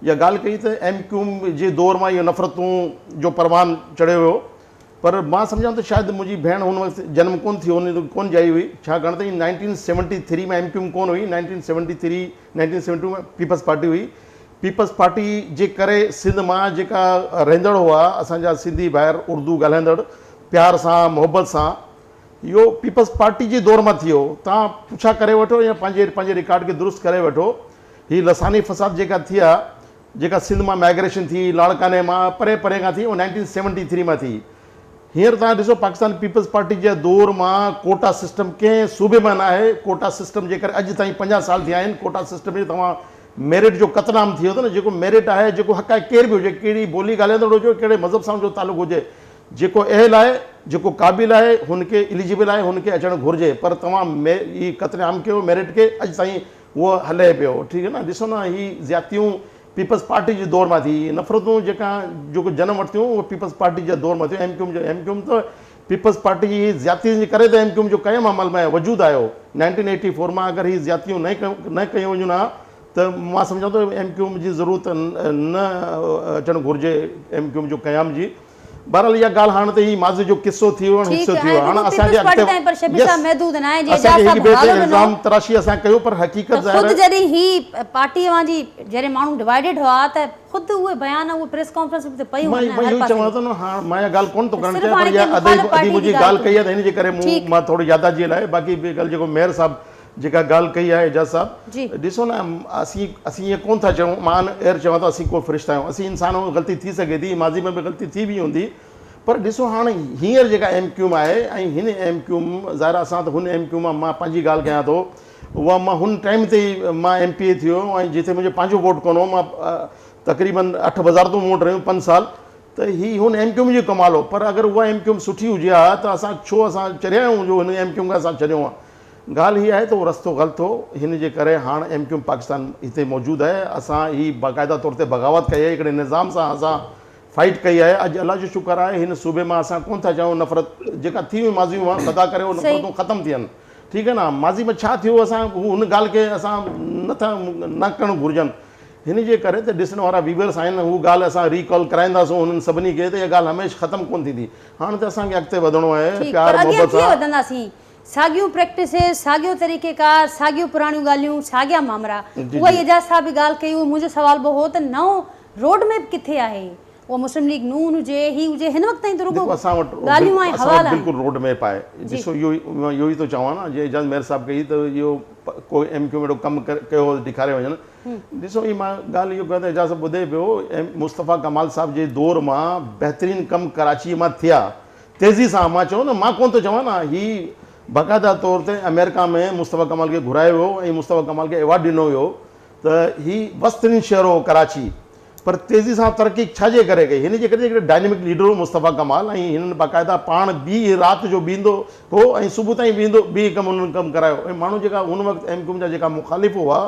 इहा ॻाल्हि कई त MQM जे दौर मां इहो नफ़रतूं जो परवान चढ़ियो हुयो, पर मां सम्झां त शायदि मुंहिंजी भेण हुन वक़्तु जनम कोन थियो, हुन कोन ॼाई हुई, छाकाणि त 1973 में MQM कोन हुई। 1972 में पीपल्स पार्टी हुई। पीपल्स पार्टी जे करे सिंध मां जेका रहंदड़ हुआ असांजा सिंधी ॿाहिरि उर्दू ॻाल्हाईंदड़ प्यार सां मोहबत सां, इहो पीपल्स पार्टी जे दौर मां थियो। तव्हां पुछा करे वठो या पंहिंजे रिकॉर्ड खे दुरुस्त करे वठो। हीअ लसानी फ़साद जेका थी आहे, जेका सिंध मां माइग्रेशन थी, लाड़काने मां परे खां थी, उहा 1973 मां थी। हींअर तव्हां ॾिसो पाकिस्तान पीपल्स पार्टी जे दौर मां कोटा सिस्टम कंहिं सूबे मां न आहे। कोटा सिस्टम जे करे अॼु ताईं 50 साल थिया आहिनि। कोटा सिस्टम में तव्हां मेरिट जो क़तनाम थी वियो अथव न। जेको मेरिट आहे, जेको हक़ आहे, केर बि हुजे, कहिड़ी ॿोली ॻाल्हाईंदड़ हुजे, कहिड़े मज़हब सां जो तालुक़ु हुजे, जेको अहल आहे, जेको क़ाबिल आहे, हुनखे एलिजिबल आहे, हुनखे अचणु घुरिजे। पर तव्हां ही क़तनाम कयो मेरिट खे, अॼु ताईं उहो हले पियो। ठीकु आहे न। ॾिसो न ही ज़्यातियूं पीपल्स पार्टी जे दौर मां थी, नफ़रतूं जेको जनम वरितियूं उहो पीपल्स पार्टी जे दौर मां थियो। MQM त पीपल्स पार्टी जी ज़्यातियुनि जे करे त MQM जो क़याम अमल में वजूदु आयो। 1984 मां अगरि हीअ ज़्यातियूं न कयूं वञूं हा त मां सम्झां थो MQM जी ज़रूरत न अचणु घुरिजे, MQM जो क़याम जी। बहरहाल इहा ॻाल्हि हाणे त ही माज़ी जो किसो थी वियो, हिसो थी वियो। हाणे असांजे इल्ज़ाम तराशी असां कयो, पर हक़ीक़त जॾहिं ही पार्टी जी जॾहिं माण्हू डिवाइडेड हुआ त ख़ुदि उहे बयान उहे प्रेस कॉन्फ्रेंस ते पई हुई। मां इहो चवां थो न, हाणे मां इहा ॻाल्हि कोन थो करणु चाहियां, पर इहा अदी मुंहिंजी ॻाल्हि कई आहे त हिन जे करे मां थोरी यादि जे लाइ। बाक़ी ॿी ॻाल्हि जेको मेयर साहब जेका ॻाल्हि कई आहे एजाज़ साहब, ॾिसो न असीं ईअं कोन था चऊं, मां एयर चवां थो असीं को फ़रिश्ता आहियूं। असीं इंसान ग़लती थी सघे थी, माज़ी में बि ग़लती थी बि हूंदी, पर ॾिसो हाणे हींअर जेका MQM आहे ऐं हिन MQM ज़ाहिर असां त हुन MQM मां पंहिंजी ॻाल्हि कयां थो, उहा मां हुन टाइम ते मां MPA थियो ऐं जिते मुंहिंजो पंहिंजो वोट कोन हो। मां तक़रीबन 8 वज़ारतूं वोट रहियूं 5 साल, त ही हुन MQM जो कमाल हो। पर अगरि उहा MQM सुठी हुजे हा त असां छो असां चरिया आहियूं जो हिन MQM खां असां चरियो आहे। ॻाल्हि हीअ आहे त उहो रस्तो ग़लति हो। हिन जे करे हाणे MQM पाकिस्तान हिते मौजूदु आहे। असां ही बाक़ाइदा तौर ते बग़ावत कई आहे, हिकिड़े निज़ाम सां असां फाइट कई आहे। अॼु अलाह जो शुक्र आहे हिन सूबे मां असां कोन था चऊं नफ़रत जेका थी हुई माज़ी मां ख़दा करे उहो नफ़रतूं ख़तमु थियनि। ठीकु आहे न। माज़ी में छा थियो असां उन ॻाल्हि खे असां न करणु घुरिजनि। हिन जे करे त ॾिसण वारा व्यूअर्स आहिनि उहा ॻाल्हि असां रिकॉल कराईंदासीं उन्हनि सभिनी खे त इहा ॻाल्हि हमेशह ख़तमु कोन थींदी। हाणे त असांखे अॻिते वधिणो आहे प्यार मोहबत सां। वधंदासीं साॻियूं प्रैक्टिसिस, साॻियो तरीक़ेकार, साॻियूं पुराणियूं ॻाल्हियूं, साॻिया मामरा। उहा एजाज़ साहब बि ॻाल्हि कई, मुंहिंजो सुवाल बि हो त नओं रोड मैप किथे आहे? उहा मुस्लिम लीग नून हुजे, ही हुजे, हिन वक़्त ताईं त रुॻो ॻाल्हियूं ऐं हवाला बिल्कुलु रोड मैप आहे। ॾिसो इहो ई थो चवां न, जीअं एजाज़ मेहर साहब कई त इहो कोई MQ में कमु कयो ॾेखारे वञनि। ॾिसो ही मां ॻाल्हि इहो कयां त एजाज़ ॿुधे पियो, मुस्तफ़ा कमाल साहब जे दौर मां बहितरीनु कमु कराची मां थिया तेज़ी सां। मां चयो न, मां कोन थो चवां न, ही बाक़ाइदा तौर ते अमेरिका में मुस्तफ़ा कमाल खे घुरायो वियो ऐं मुस्तफ़ा कमाल खे अवॉर्ड ॾिनो वियो त ही वस्तरीन शहर हो कराची, पर तेज़ी सां तरक़ी छाजे करे कई? हिन जे करे हिकिड़े डायनेमिक लीडर हो मुस्तफ़ा कमाल, ऐं हिननि बाक़ाइदा पाण बि राति जो बीहंदो हो ऐं सुबुह ताईं बीह कमु उन्हनि कमु करायो। ऐं माण्हू जेका हुन वक़्तु MQ जा जेका मुख़ालिफ़ हुआ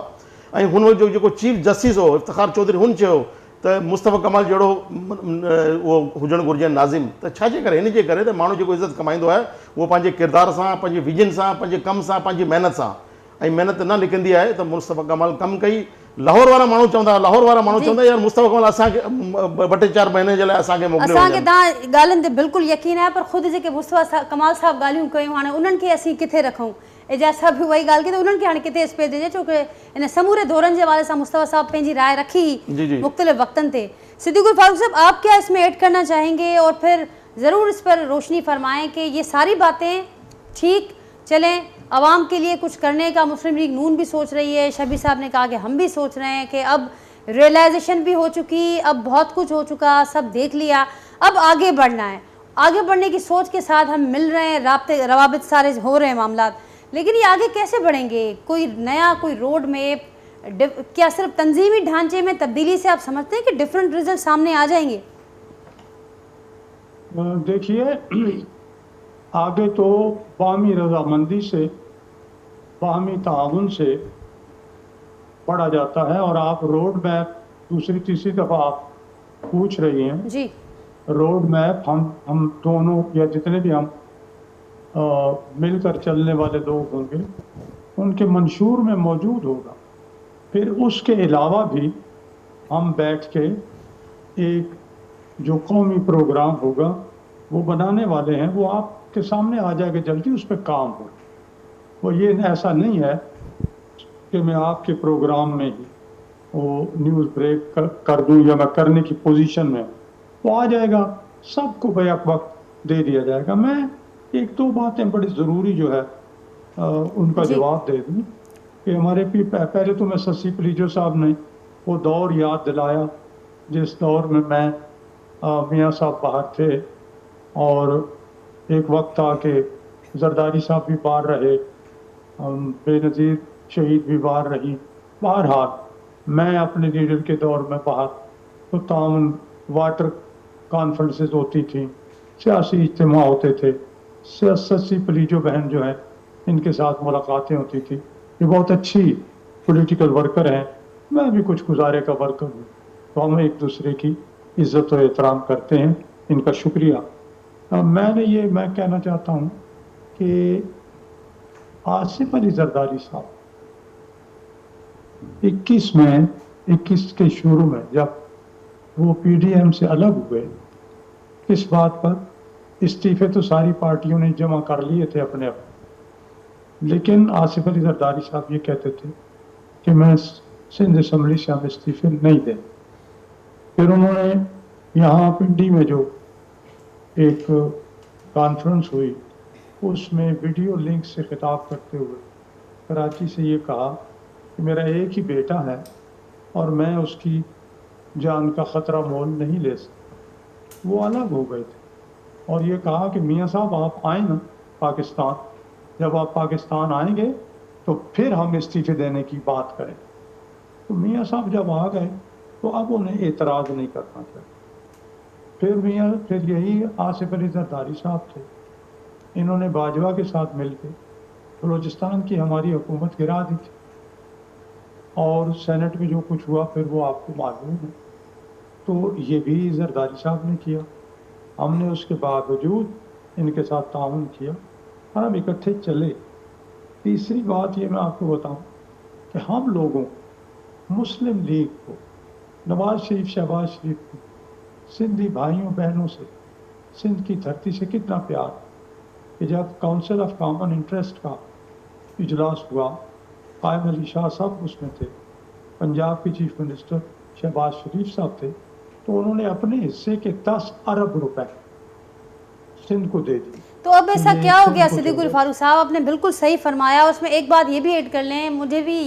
ऐं हुन वक़्तु जो जेको चीफ जस्टिस हो इफ़्तिख़ार चौधरी, हुन चयो त मुस्तफ़ा कमाल जहिड़ो उहो हुजणु घुरिजे नाज़िम। त छाजे करे? हिन जे करे त माण्हू जेको इज़त कमाईंदो आहे उहो पंहिंजे किरदार सां, पंहिंजे विजन सां, पंहिंजे कम सां, पंहिंजी महिनत सां। ऐं महिनत न लिखंदी आहे त मुस्तफ़ा कमाल कमु कई। लाहौर वारा माण्हू चवंदा यार मुस्तफ़ा कमाल असांखे 2-4 महीने जे लाइ असांखे मोकिलियो। असांखे तव्हां ॻाल्हियुनि ते बिल्कुलु यकीन आहे, पर ख़ुदि जेके मुस्तफ़ा कमाल साहब ॻाल्हियूं कयूं, हाणे उन्हनि खे असीं किथे रखूं? एजाज़ साहब बि उहा ॻाल्हि कई त उन्हनि खे हाणे किथे स्पेस ॾिजे, छो की इन समूरे दौरनि जे हवाले सां मुस्तफ़ा साहब पंहिंजी राय रखी मुख़्तलिफ़ वक्तनि ते। सिद्दीक़ुल फारूक साहब, आप क्या इसमें ऐड करना चाहेंगे और फिर ज़रूर इस पर रोशनी फरमाएं कि ये सारी बातें ठीक चलें, आवाम के लिए कुछ करने का मुस्लिम लीग नून भी सोच रही है, शबीर साहब ने कहा कि हम भी सोच रहे हैं कि अब रियलाइजेशन भी हो चुकी, अब बहुत कुछ हो चुका, सब देख लिया, अब आगे बढ़ना है। आगे बढ़ने की सोच के साथ हम मिल रहे हैं, राब्ते रवाबित सारे हो रहे हैं मामलात, लेकिन ये आगे कैसे बढ़ेंगे? कोई नया कोई रोड मैप, क्या सिर्फ तंजीमी ढांचे में तब्दीली से आप समझते हैं कि डिफरेंट रिजल्ट सामने आ जाएंगे? देखिए, आगे तो बाहमी रजामंदी से, बाहमी ताउन से पढ़ा जाता है। और आप रोड मैप दूसरी तीसरी दफ़ा आप पूछ रही हैं जी। रोड मैप हम दोनों या जितने भी हम मिलकर चलने वाले लोग होंगे उनके मंशूर में मौजूद होगा। फिर उसके अलावा भी हम बैठ के एक जो कौमी प्रोग्राम होगा वो बनाने वाले हैं, वो आपके सामने आ जाएगा जल्दी, उस पर काम हो। वो ये ऐसा नहीं है कि मैं आपके प्रोग्राम में ही वो न्यूज़ ब्रेक कर दूँ या मैं करने की पोजीशन में, वो आ जाएगा, सबको बैक वक्त दे दिया जाएगा। मैं 1-2 बातें बड़ी ज़रूरी जो है उनका जवाब दे दूँ कि हमारे पहले तो मैं ससी पलीजो साहब ने वो दौर याद दिलाया जिस दौर में मैं मियाँ साहब बाहर थे और एक वक्त आके जरदारी साहब भी बाहर रहे, बेनज़ीर शहीद भी बाहर रही। बहरहाल मैं अपने लीडर के दौर में बाहर, तो ताउन वाटर कॉन्फ्रेंसेस होती थी, सियासी इज्तिमा होते थे, ससी पलीजो बहन जो है इनके साथ मुलाकातें होती थी। ये बहुत अच्छी पॉलिटिकल वर्कर हैं, मैं भी कुछ गुजारे का वर्कर हूँ, तो हम एक दूसरे की इज़्ज़त और एहतराम करते हैं, इनका शुक्रिया। मैं कहना चाहता हूँ कि आसिफ अली जरदारी साहब 21 के शुरू में जब वो PDM से अलग हुए, किस बात पर? इस्तीफे तो सारी पार्टियों ने जमा कर लिए थे अपने अपने, लेकिन आसिफ अली जरदारी साहब ये कहते थे कि मैं सिंध असम्बली से हम इस्तीफे नहीं दें। फिर उन्होंने यहाँ पिंडी में जो एक कॉन्फ्रेंस हुई उसमें वीडियो लिंक से खिताब करते हुए कराची से ये कहा कि मेरा एक ही बेटा है और मैं उसकी जान का ख़तरा मोल नहीं ले सकता। वो अलग हो गए थे और ये कहा कि मियाँ साहब आप आए ना पाकिस्तान, जब आप पाकिस्तान आएंगे तो फिर हम इस्तीफे देने की बात करें। तो मियाँ साहब जब आ गए तो अब उन्हें एतराज़ नहीं करना चाहिए। फिर यही आसिफ अली जरदारी साहब थे, इन्होंने बाजवा के साथ मिलकर बलूचिस्तान की हमारी हुकूमत गिरा दी थी और सेनेट में जो कुछ हुआ फिर वो आपको मालूम है। तो ये भी जरदारी साहब ने किया, हमने उसके बावजूद इनके साथ ताउन किया और हम इकट्ठे चले। तीसरी बात ये मैं आपको बताऊं कि हम लोगों मुस्लिम लीग को, नवाज शरीफ, शहबाज शरीफ को, सिंधी भाइयों बहनों से, सिंध की धरती से कितना प्यार कि जब काउंसिल ऑफ कॉमन इंटरेस्ट का इजलास हुआ, कायम अली शाह साहब उसमें थे, पंजाब के चीफ मिनिस्टर शहबाज शरीफ साहब थे, तो उन्होंने अपने हिस्से के 10 अरब रुपए सिंध को दे दिए। तो अब ऐसा क्या हो गया सिद्दीकुल फारूक साहब, आपने बिल्कुल सही फरमाया। उसमें एक बात ये भी ऐड कर लें, मुझे भी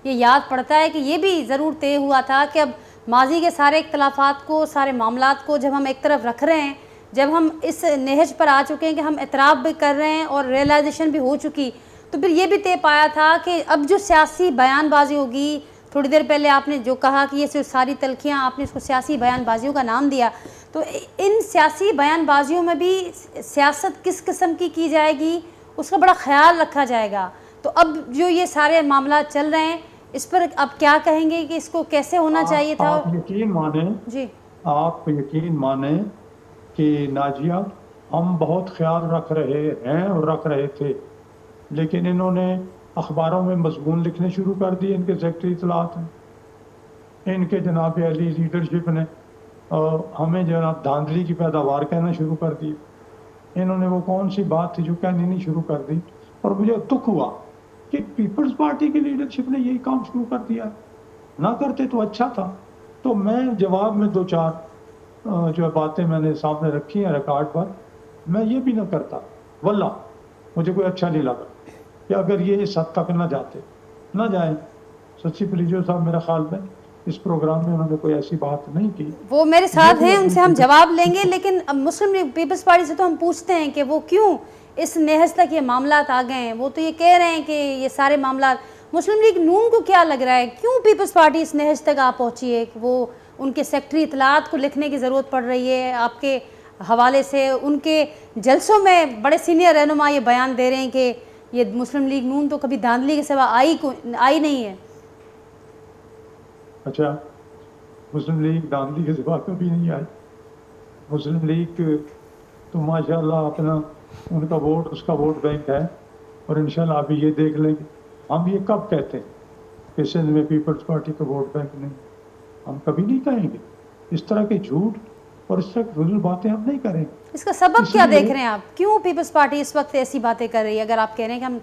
ये याद पड़ता है कि ये भी ज़रूर तय हुआ था कि अब माजी के सारे इख्तलाफात को, सारे मामलात को जब हम एक तरफ रख रहे हैं, जब हम इस नहज पर आ चुके हैं कि हम इतराफ़ भी कर रहे हैं और रियलाइजेशन भी हो चुकी, तो फिर ये भी तय पाया था कि अब जो सियासी बयानबाजी होगी, थोड़ी देर पहले आपने जो कहा कि ये सिर्फ सारी तलखियाँ, आपने इसको सियासी बयानबाजियों का नाम दिया, तो इन सियासी बयानबाजियों में भी सियासत किस किस्म की जाएगी उसका बड़ा ख्याल रखा जाएगा। तो अब जो ये सारे मामला चल रहे हैं, इस पर अब क्या कहेंगे कि इसको कैसे होना चाहिए था? आप यकीन माने जी, आप यकीन माने कि नाजिया, हम बहुत ख्याल रख रहे हैं और रख रहे थे, लेकिन इन्होंने अखबारों में मजमून लिखने शुरू कर दिए, इनके सेक्रेटरी इत्तलात हैं, इनके जनाब अली लीडरशिप ने हमें जनाब धांधली की पैदावार कहना शुरू कर दी। इन्होंने वो कौन सी बात थी जो कहनी नहीं शुरू कर दी, और मुझे दुख हुआ कि पीपल्स पार्टी की लीडरशिप ने यही काम शुरू कर दिया। ना करते तो अच्छा था। तो मैं जवाब में 2-4 जो बातें मैंने सामने रखी हैं रिकॉर्ड पर, मैं ये भी ना करता, वल्ला मुझे कोई अच्छा नहीं लगा कि अगर ये इस हद तक ना जाए। सच्ची पुलिस साहब मेरा ख्याल में इस प्रोग्राम में उन्होंने कोई ऐसी बात नहीं की। वो मेरे साथ हैं, उनसे हम जवाब लेंगे, लेकिन अब मुस्लिम लीग पीपल्स पार्टी से तो हम पूछते हैं कि वो क्यों इस नहज तक ये मामलात आ गए हैं। वो तो ये कह रहे हैं कि ये सारे मामलात, मुस्लिम लीग नून को क्या लग रहा है, क्यों पीपल्स पार्टी इस नहज तक आ पहुँची है कि वो उनके सेक्रेटरी इत्तलात को लिखने की ज़रूरत पड़ रही है? आपके हवाले से उनके जलसों में बड़े सीनियर रहनुमा ये बयान दे रहे हैं कि ये मुस्लिम लीग नून तो कभी धांधली के सिवा आई नहीं है। अच्छा, मुस्लिम लीग धांधली के सिवा कभी नहीं आई। मुस्लिम लीग तो माशाल्लाह अपना उनका वोट, उसका वोट बैंक है, और इंशाल्लाह अभी ये देख लेंगे। हम ये कब कहते हैं कि सिंध में पीपल्स पार्टी का वोट बैंक नहीं? हम कभी नहीं कहेंगे। इस तरह के झूठ और इस तरह की फजूल बातें हम नहीं करेंगे। इसका सबब क्या देख रहे हैं आप? क्यों पीपल्स पार्टी इस वक्त ऐसी बातें कर रही है? अगर आप कह रहे हैं कि हम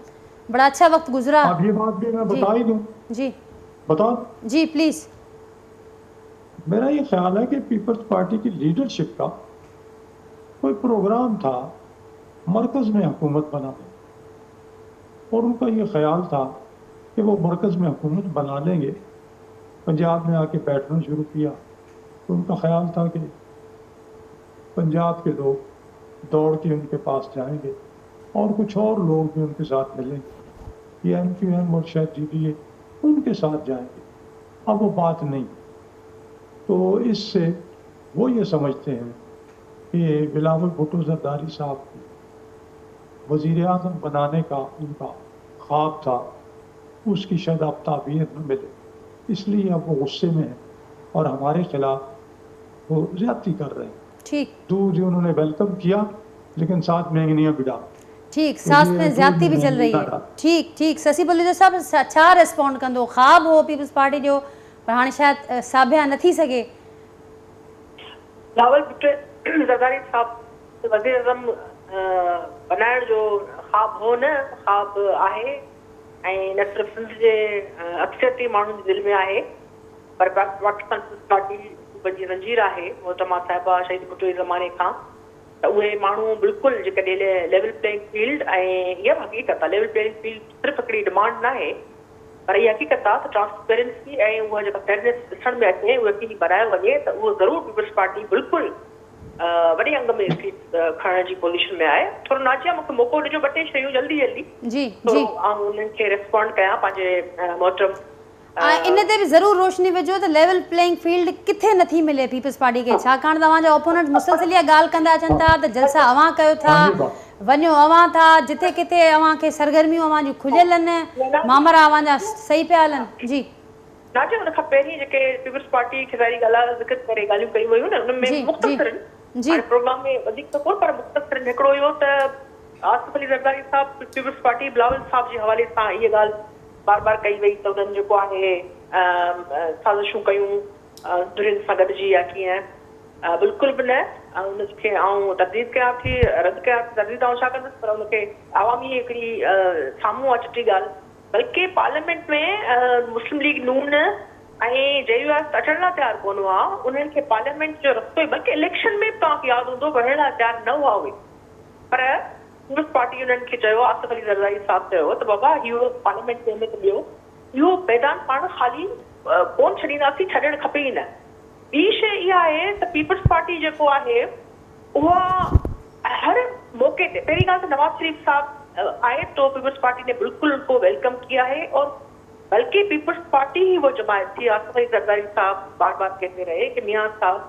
बड़ा अच्छा वक्त गुजरा। अब ये बात भी मैं बता ही दूँ। जी बताओ जी प्लीज़। मेरा ये ख्याल है कि पीपल्स पार्टी की लीडरशिप का कोई प्रोग्राम था मरकज़ में हुकूमत बनाने, और उनका ये ख्याल था कि वो मरकज़ में हुकूमत बना लेंगे। पंजाब में आके बैठना शुरू किया तो उनका ख्याल था कि पंजाब के लोग दौड़ के उनके पास जाएंगे और कुछ और लोग भी उनके साथ मिलेंगे, ये MQM और शायद GDA उनके साथ जाएंगे। अब वो बात नहीं, तो इससे वो ये समझते हैं कि बिलावल भुट्टो जरदारी साहब को वज़ीर आज़म बनाने का उनका ख्वाब था, उसकी शायद अब ताबीर न मिले, इसलिए अब वो गुस्से में है और हमारे खिलाफ वो ज़्यादती कर रहे हैं। ठीक, दूध उन्होंने वेलकम किया, लेकिन साथ महंगियाँ भी डाल। ठीक, साथ में ज़्यादती भी चल रही है। ठीक ठीक, ससी बलूचा साहब अच्छा रिस्पॉन्ड कंदो। ख्वाब हो पीपल्स पार्टी जो, पर हाणे शायद साबिया न थी सके। बिलावल भुट्टो ज़रदारी साहब वज़ीर आज़म बनाइण जो ख्वाब हो न, ख्वाब आहे, ऐं न सिर्फ़ सिंध जे अक्सरियती माण्हुनि जे दिलि में आहे, पर पाकिस्तान पीपल्स पार्टी जी रंजीर आहे मोहतरमा साहिबा शहीद भुट्टो जे ज़माने खां। त उहे माण्हू बिल्कुलु जेकॾहिं लेवल प्लेइंग फील्ड, ऐं इहा हक़ीक़त आहे, लेवल प्लेइंग फील्ड सिर्फ़ु हिकिड़ी डिमांड न आहे, पर इहा हक़ीक़त आहे त ट्रांसपेरेंसी ऐं उहा जेका फेयरनेस ॾिसण में अचे, उहा यकीनी बनायो वञे त उहो ज़रूरु पीपल्स पार्टी बिल्कुलु वॾे अंग में सीट खणण जी पोज़ीशन में आहे। थोरो नाजिया मूंखे मौक़ो ॾिजो, 2-3 शयूं जल्दी जी थोरो उन्हनि खे रिस्पॉन्ड कयां पंहिंजे मोहतरम। इन ते बि ज़रूरु रोशनी विझो त लेवल प्लेइंग फील्ड किथे नथी मिले पीपल्स पार्टी खे, छाकाणि तव्हांजा ओपोनेंट मुसलसिल इहा ॻाल्हि कंदा अचनि था त जलसा अवां कयो था, वञो अवां था, जिथे किथे अवां खे सरगर्मियूं अवां जूं खुलियल आहिनि, मामरा अवां जा सही पिया हलनि। जी नाजिया, हुन खां पहिरीं जेके पीपल्स पार्टी खे ज़ाहिरी ॻाल्हि ज़िक्र करे ॻाल्हियूं कयूं वयूं न, उन में मुख़्तसरन प्रोग्राम में वधीक त कोन, पर मुख़्तसरन हिकिड़ो इहो त आसिफ अली ज़रदारी साहब पीपल्स पार्टी बिलावल साहब जे हवाले सां इहा ॻाल्हि बार बार कई वई त उन्हनि जेको आहे साज़िशूं कयूं दुरियुनि सां गॾिजी या कीअं, बिल्कुलु बि न। उनखे आउं तस्दीक कयां थी, रद्द कयां थी, तस्दीक आउं छा कंदसि, पर उनखे आवामी हिकिड़ी साम्हूं आहे चिटी ॻाल्हि। बल्कि पार्लियामेंट में मुस्लिम लीग नून ऐं JUS अचण लाइ तयारु कोन हुआ। उन्हनि खे पार्लियामेंट जो रस्तो, बल्कि इलेक्शन में तव्हांखे यादि हूंदो वञण लाइ तयारु न हुआ उहे, पर पीपल्स पार्टी उन्हनि खे चयो, आसिफ अली ज़रदारी साहब चयो त बाबा इहो पार्लियामेंट में त ॿियो इहो मैदान पाण ख़ाली कोन छॾींदासीं, छॾणु खपे ई न। ॿी शइ इहा आहे त पीपल्स पार्टी जेको आहे उहा हर मौके ते, पहिरीं ॻाल्हि त नवाज शरीफ साहब आए तो पीपल्स पार्टी ने बिल्कुल उनको वेलकम किया है, और बल्कि पीपल्स पार्टी ही वो जमात थी। आसिफ अली ज़रदारी साहब बार बार कहते रहे कि मियां साहब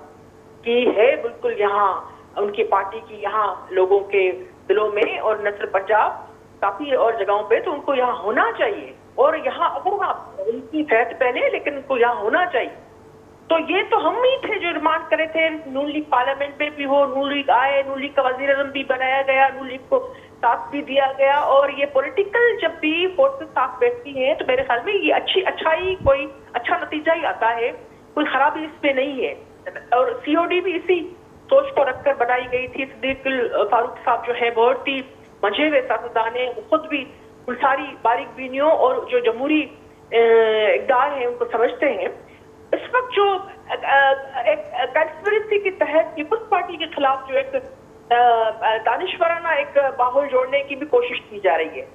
की है बिल्कुल यहाँ उनकी पार्टी की यहाँ लोगों के दिलों में, और न सिर्फ पंजाब काफी और जगहों पे, तो उनको यहाँ होना चाहिए। और यहाँ अगर आप उनकी फैत पहने, लेकिन उनको यहाँ होना चाहिए। तो ये तो हम ही थे जो डिमांड करे थे, नून लीग पार्लियामेंट में भी हो, नून लीग आए, नून लीग का वजीर आज़म भी बनाया गया, नून लीग को साथ भी दिया गया। और ये पॉलिटिकल जब भी फोर्सेस साथ बैठती हैं तो मेरे ख्याल में ये अच्छाई कोई अच्छा नतीजा ही आता है, कोई खराबी इसमें नहीं है। और COD भी इसी सोच को रखकर बनाई गई थी। सिद्दीक फारूक साहब जो है बहुत ही मंझे हुए सियासतदान है, खुद भी सारी बारीक बीनियों और जो जमहूरी इक़दार है उनको समझते हैं। इस वक्त जो एक कंस्पिरेसी के तहत पीपल्स पार्टी के खिलाफ जो एक दानिशवराना एक माहौल जोड़ने की भी कोशिश की जा रही है।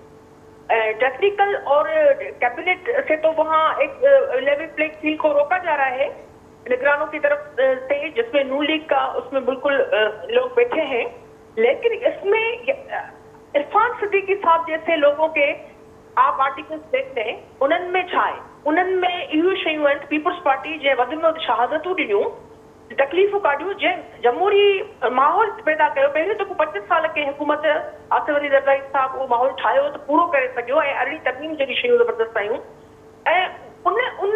टेक्निकल और कैबिनेट से तो वहाँ एक लेवल प्लेइंग फील्ड को रोका जा रहा है निगरानों की तरफ से, जिसमें नून लीग का उसमें बिल्कुल लोग बैठे हैं। लेकिन इसमें इरफान सिद्दीकी साहब जैसे लोगों के आप आर्टिकल्स देखते हैं, उन्हनि में छा आहे, उन्हनि में इहो शयूं आहिनि। पीपल्स पार्टी जे वधि में वधि शहादतूं ॾिनियूं, तकलीफ़ूं काढियूं, जंहिं जमहूरी माहौल पैदा कयो। पहिरियों दफ़ो 25 साल के हुकूमत आसिफ अली ज़रदारी साहब उहो माहौल ठाहियो त पूरो करे सघियो, ऐं अरिड़हीं तरमीम जहिड़ी शयूं ज़बरदस्त आयूं। ऐं उन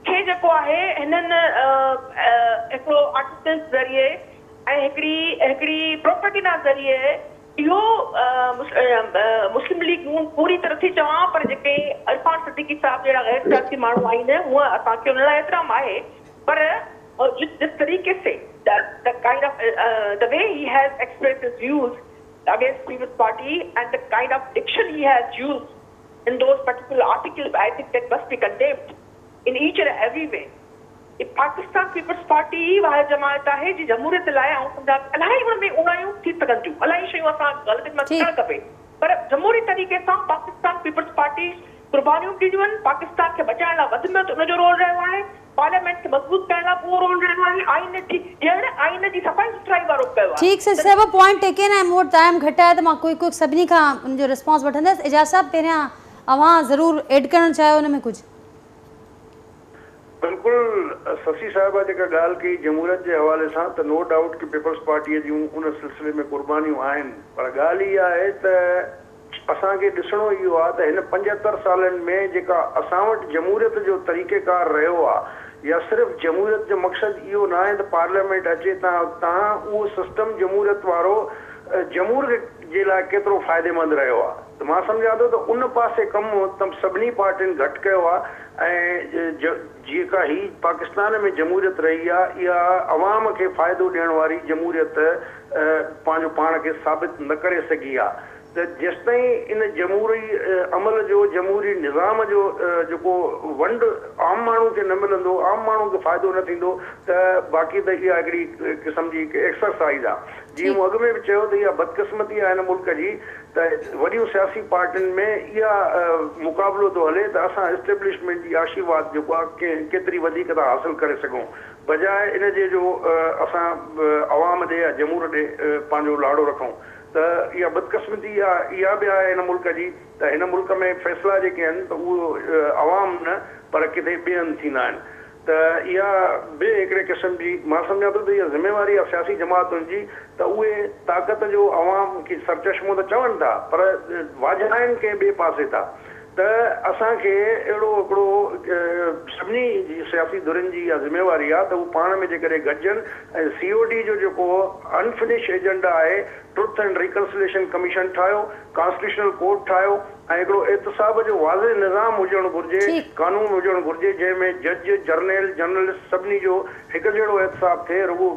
खे जेको आहे हिननि हिकिड़ो आर्टिकल्स ज़रिए ऐं हिकिड़ी प्रोपेगेंडा ज़रिए इहो मुस्लिम लीग नून पूरी तरह थी चवां, पर जेके इरफान सिद्दीकी साहब जहिड़ा गैर सियासी माण्हू आहिनि हूअं असांखे उन लाइ एतिराम आहे, पर जिस तरीके से the way he has expressed his views against People's Party and the kind of diction he has used in those particular articles, I think that must be condemned in each and every way. Pakistan Peoples Party वाहिद जमात है जी जमहूरियत लाइ ऐं सम्झा इलाही हुन में उणायूं थी सघनि थियूं, इलाही शयूं असां ग़लति में करणु खपे, पर जमहूरी तरीक़े सां पाकिस्तान पीपल्स पार्टी कुर्बानियूं ॾिनियूं आहिनि। पाकिस्तान खे बचाइण लाइ वधि में वधि उनजो रोल रहियो आहे, पार्लियामेंट खे मज़बूत करण लाइ उहो रोल रहियो आहे, आइन जी सफ़ाई सुथराई वारो कयो आहे। ठीक से सभु पॉइंट टेकन आहे, मूं वटि टाइम घटि आहे त मां कोई सभिनी खां उनजो रिस्पॉन्स वठंदसि। एजाज़ साहब पहिरियां अवां ज़रूरु एड करणु चाहियो हुन में कुझु? बिल्कुल शशि साहिबा जेका ॻाल्हि कई जमहूरियत जे हवाले सां, त नो डाउट कि पीपल्स पार्टीअ जूं उन सिलसिले में कुर्बानियूं आहिनि, पर ॻाल्हि इहा आहे त असांखे ॾिसणो इहो आहे त हिन 75 सालनि में जेका असां वटि जमहूरियत जो तरीक़ेकार रहियो आहे, या सिर्फ़ु जमहूरियत जो मक़सदु इहो न आहे त पार्लियामेंट अचे तव्हां उहो सिस्टम जमहूरियत वारो जमहूर जे लाइ केतिरो फ़ाइदेमंद रहियो आहे। त मां सम्झां थो त उन पासे कमु सभिनी पार्टियुनि घटि कयो आहे, ऐं जेका ही पाकिस्तान में जमहूरियत रही आहे इहा अवाम खे फ़ाइदो ॾियण वारी जमहूरियत पंहिंजो पाण खे साबित न करे सघी आहे। त जेसिताईं इन जमहूरी अमल जो जमहूरी निज़ाम जो जेको वंड आम माण्हू खे न मिलंदो, आम माण्हू खे फ़ाइदो न थींदो, त बाक़ी त इहा हिकिड़ी क़िस्म जी एक्सरसाइज़ आहे। जीअं मूं अॻु में बि चयो त इहा बदकिस्मती आहे हिन मुल्क जी, त वॾियूं सियासी पार्टियुनि में इहा मुक़ाबिलो थो हले त असां एस्टेब्लिशमेंट जी आशीर्वाद जेको आहे केतिरी वधीक था हासिल करे सघूं, बजाए इन जे जो असां अवाम ॾे या जमहूर ॾे पंहिंजो लाड़ो रखूं। त इहा बदकिस्मती इहा बि आहे हिन मुल्क जी, त हिन मुल्क में फ़ैसिला जेके आहिनि त उहो अवाम न पर किथे ॿिए हंधि थींदा आहिनि। त इहा बि हिकिड़े क़िस्म जी मां सम्झां थो त इहा ज़िम्मेवारी आहे सियासी जमातुनि जी, त उहे ताक़त जो अवाम खे सरचश्मो त चवनि था पर वाजहाइनि कंहिं ॿिए पासे था। त असांखे अहिड़ो हिकिड़ो सभिनी सियासी धुरियुनि जी इहा ज़िम्मेवारी आहे त उहे पाण में जेकॾहिं गॾिजनि ऐं COD जो जेको अनफिनिश एजेंडा आहे, ट्रुथ एंड रिकंसिलेशन कमीशन ठाहियो, कॉन्स्टिट्यूशनल कोर्ट ठाहियो, ऐं हिकिड़ो एहतसाब जो वाज़े निज़ाम हुजणु घुरिजे, कानून हुजणु घुरिजे जंहिंमें जज, जर्नल, जर्नलिस्ट सभिनी जो हिकु जहिड़ो एहतसाब थिए। रुॻो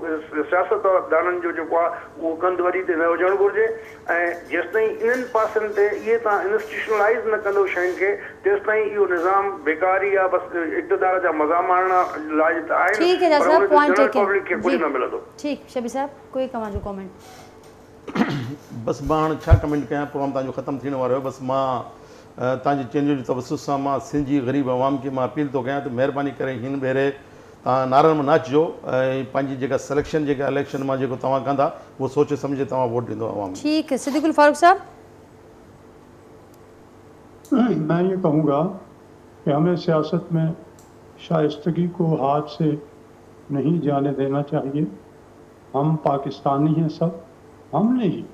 सियासतदाननि जो जेको आहे उहो कंधवरी ते न हुजणु घुरिजे। ऐं जेसिताईं इन्हनि पासनि ते इहे तव्हां इंस्टीट्यूशनलाइज़ न कंदो शयुनि खे, तेसिताईं इहो निज़ाम बेकारी आहे, बसि इक़्तिदार जा मज़ा माणण लाइ त आहिनि, पर उन जनरल पब्लिक खे कुझु न मिलंदो। ठीकु, शबीर साहब कोई तव्हांजो कमेंट? बसि मां हाणे छा कमेंट कयां, प्रोग्राम तव्हांजो ख़तमु थियण वारो आहे। बसि मां तव्हांजे चैनल जे तवसुस सां मां सिंधी ग़रीब आवाम खे मां अपील थो कयां त महिरबानी करे हिन भेरे तव्हां नारनि में न अचिजो ऐं पंहिंजी जेका सिलेक्शन जेका इलेक्शन मां जेको तव्हां कंदा उहो सोचे सम्झे तव्हां वोट ॾींदो आवाम। ठीक है, सिद्दीकुल फारूक साहब। मैं ये कहूँगा कि हमें सियासत में शाइस्तगी को हाथ से नहीं जाने देना चाहिए। हम पाकिस्तानी हैं सब, हमने ही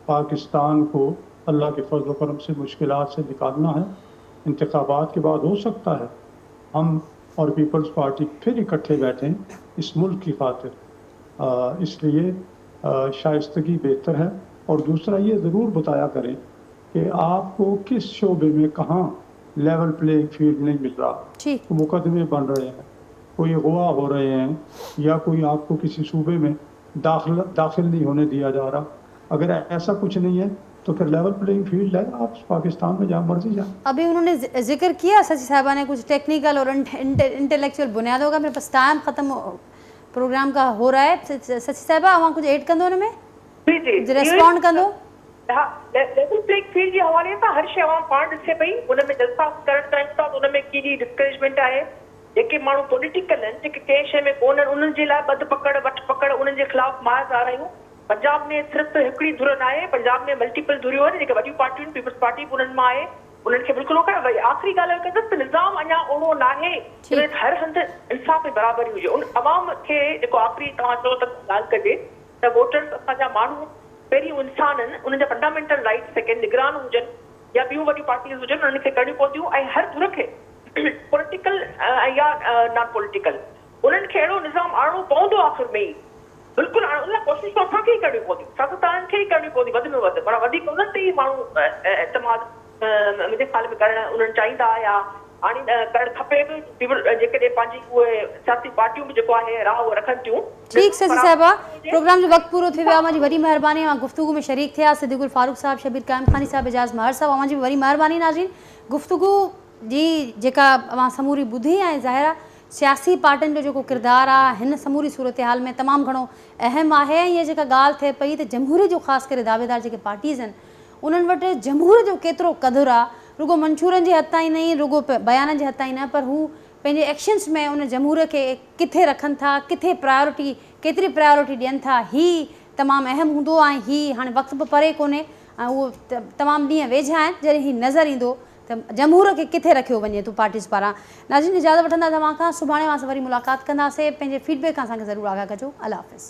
पाकिस्तान को अल्लाह के फजल करम से मुश्किलात से निकालना है। इंतखाबात के बाद हो सकता है हम और पीपल्स पार्टी फिर इकट्ठे बैठें इस मुल्क की खातिर। इसलिए शाइस्तगी बेहतर है। और दूसरा ये ज़रूर बताया करें कि आपको किस शोबे में कहाँ लेवल प्लेइंग फील्ड नहीं मिल रहा, तो मुकदमे बन रहे हैं, कोई अगवा हो रहे हैं, या कोई आपको किसी सूबे में दाखिल नहीं होने दिया जा रहा। अगर ऐसा कुछ नहीं है तो फिर लेवल प्लेइंग फील्ड है, आप पाकिस्तान में जहाँ मर्जी जाए। अभी उन्होंने जिक्र किया सची साहबा ने कुछ टेक्निकल और इंटेलेक्चुअल बुनियादों का। मेरे पास टाइम ख़त्म प्रोग्राम का हो रहा है। सची साहबा वहाँ कुछ ऐड कंदो हुन में? जी रेस्पॉन्ड कंदो। हाँ, लेवल प्लेइंग फील्ड जे हवाले सां हर शइ आवाम पाण ॾिसे पई। उन में जलसा करणु चाहिनि था, उन में केॾी डिस्करेजमेंट आहे। जेके माण्हू पॉलिटिकल आहिनि, जेके कंहिं शइ में कोन आहिनि, उन्हनि जे लाइ बद पकड़ वठ पकड़ उन्हनि जे ख़िलाफ़ मार आ रहियूं। पंजाब में सिर्फ़ हिकिड़ी धुर न आहे, पंजाब में मल्टीपल धुरियूं आहिनि। जेके वॾियूं पार्टियूं आहिनि, पीपल्स पार्टी बि उन्हनि मां आहे, उन्हनि खे बिल्कुलु रोकायो। वरी आख़िरी ॻाल्हि कंदसि त निज़ाम अञा ओड़ो न आहे कि हर हंधि इंसाफ़ ऐं बराबरी हुजे। उन अवाम खे जेको आख़िरी तव्हां चओ त ॻाल्हि कजे त वोटर्स असांजा माण्हू पहिरीं इंसान आहिनि, उन्हनि जा फंडामेंटल राइट्स सेकेंड निगरान हुजनि या ॿियूं वॾियूं पार्टीज़ हुजनि, उन्हनि खे करणियूं पवंदियूं। ऐं हर धुर खे पॉलिटिकल या नॉन पॉलिटिकल उन्हनि खे अहिड़ो निज़ाम आणणो पवंदो आख़िर में ई। बिल्कुलु उन कोशिशि त असांखे ई करणियूं पवंदियूं, सियासतदाननि खे ई करणियूं पवंदियूं वधि में वधि। पर वधीक उन्हनि ते ई माण्हू एतमाद मुंहिंजे ख़्याल में करणु उन्हनि चाहींदा या हाणे करणु खपे बि। जेकॾहिं पंहिंजी उहे सियासी पार्टियूं बि जेको आहे राह उहे रखनि थियूं। ठीक सची साहिबा, प्रोग्राम जो वक्त पूरो थी वियो आहे। मुंहिंजी वॾी महिरबानी। मां गुफ्तगू में शरीक थिया सिद्दीकुल फारूक साहब, शबीर कायम खानी साहब, एजाज़ महर साहब। मुंहिंजी वॾी महिरबानी नाज़रीन। गुफ्तगू जी जेका अवां समूरी ॿुधी ऐं ज़ाहिर सियासी पार्टियुनि जो जेको किरदारु आहे हिन समूरी सूरत हाल में तमामु घणो अहम आहे। ऐं इहा जेका ॻाल्हि थिए पई त जमहूरियत जो ख़ासि करे दावेदार जेके पार्टीज़ आहिनि उन्हनि वटि जमहूरियत जो केतिरो क़दुरु आहे, रुगो मंशूरनि जे हथ ताईं न, रुगो बयाननि जे हथ ताईं न, पर हू पंहिंजे एक्शन्स में उन जमहूरियत खे किथे रखनि था, किथे प्रायोरिटी केतिरी प्रायोरिटी ॾियनि था, ही तमामु अहम हूंदो। ऐं ही हाणे वक़्तु बि परे कोन्हे ऐं उहो तमामु ॾींहं वेझा आहिनि जॾहिं ही नज़र ईंदो त जमहूर खे किथे रखियो वञे थो पार्टीज़ पारां। नाज़रीन इजाज़त वठंदा तव्हां खां। सुभाणे मां वरी मुलाक़ात कंदासीं। पंहिंजे फीडबैक खां असांखे ज़रूरु आगाह कजो। अल्लाह हाफ़िज़।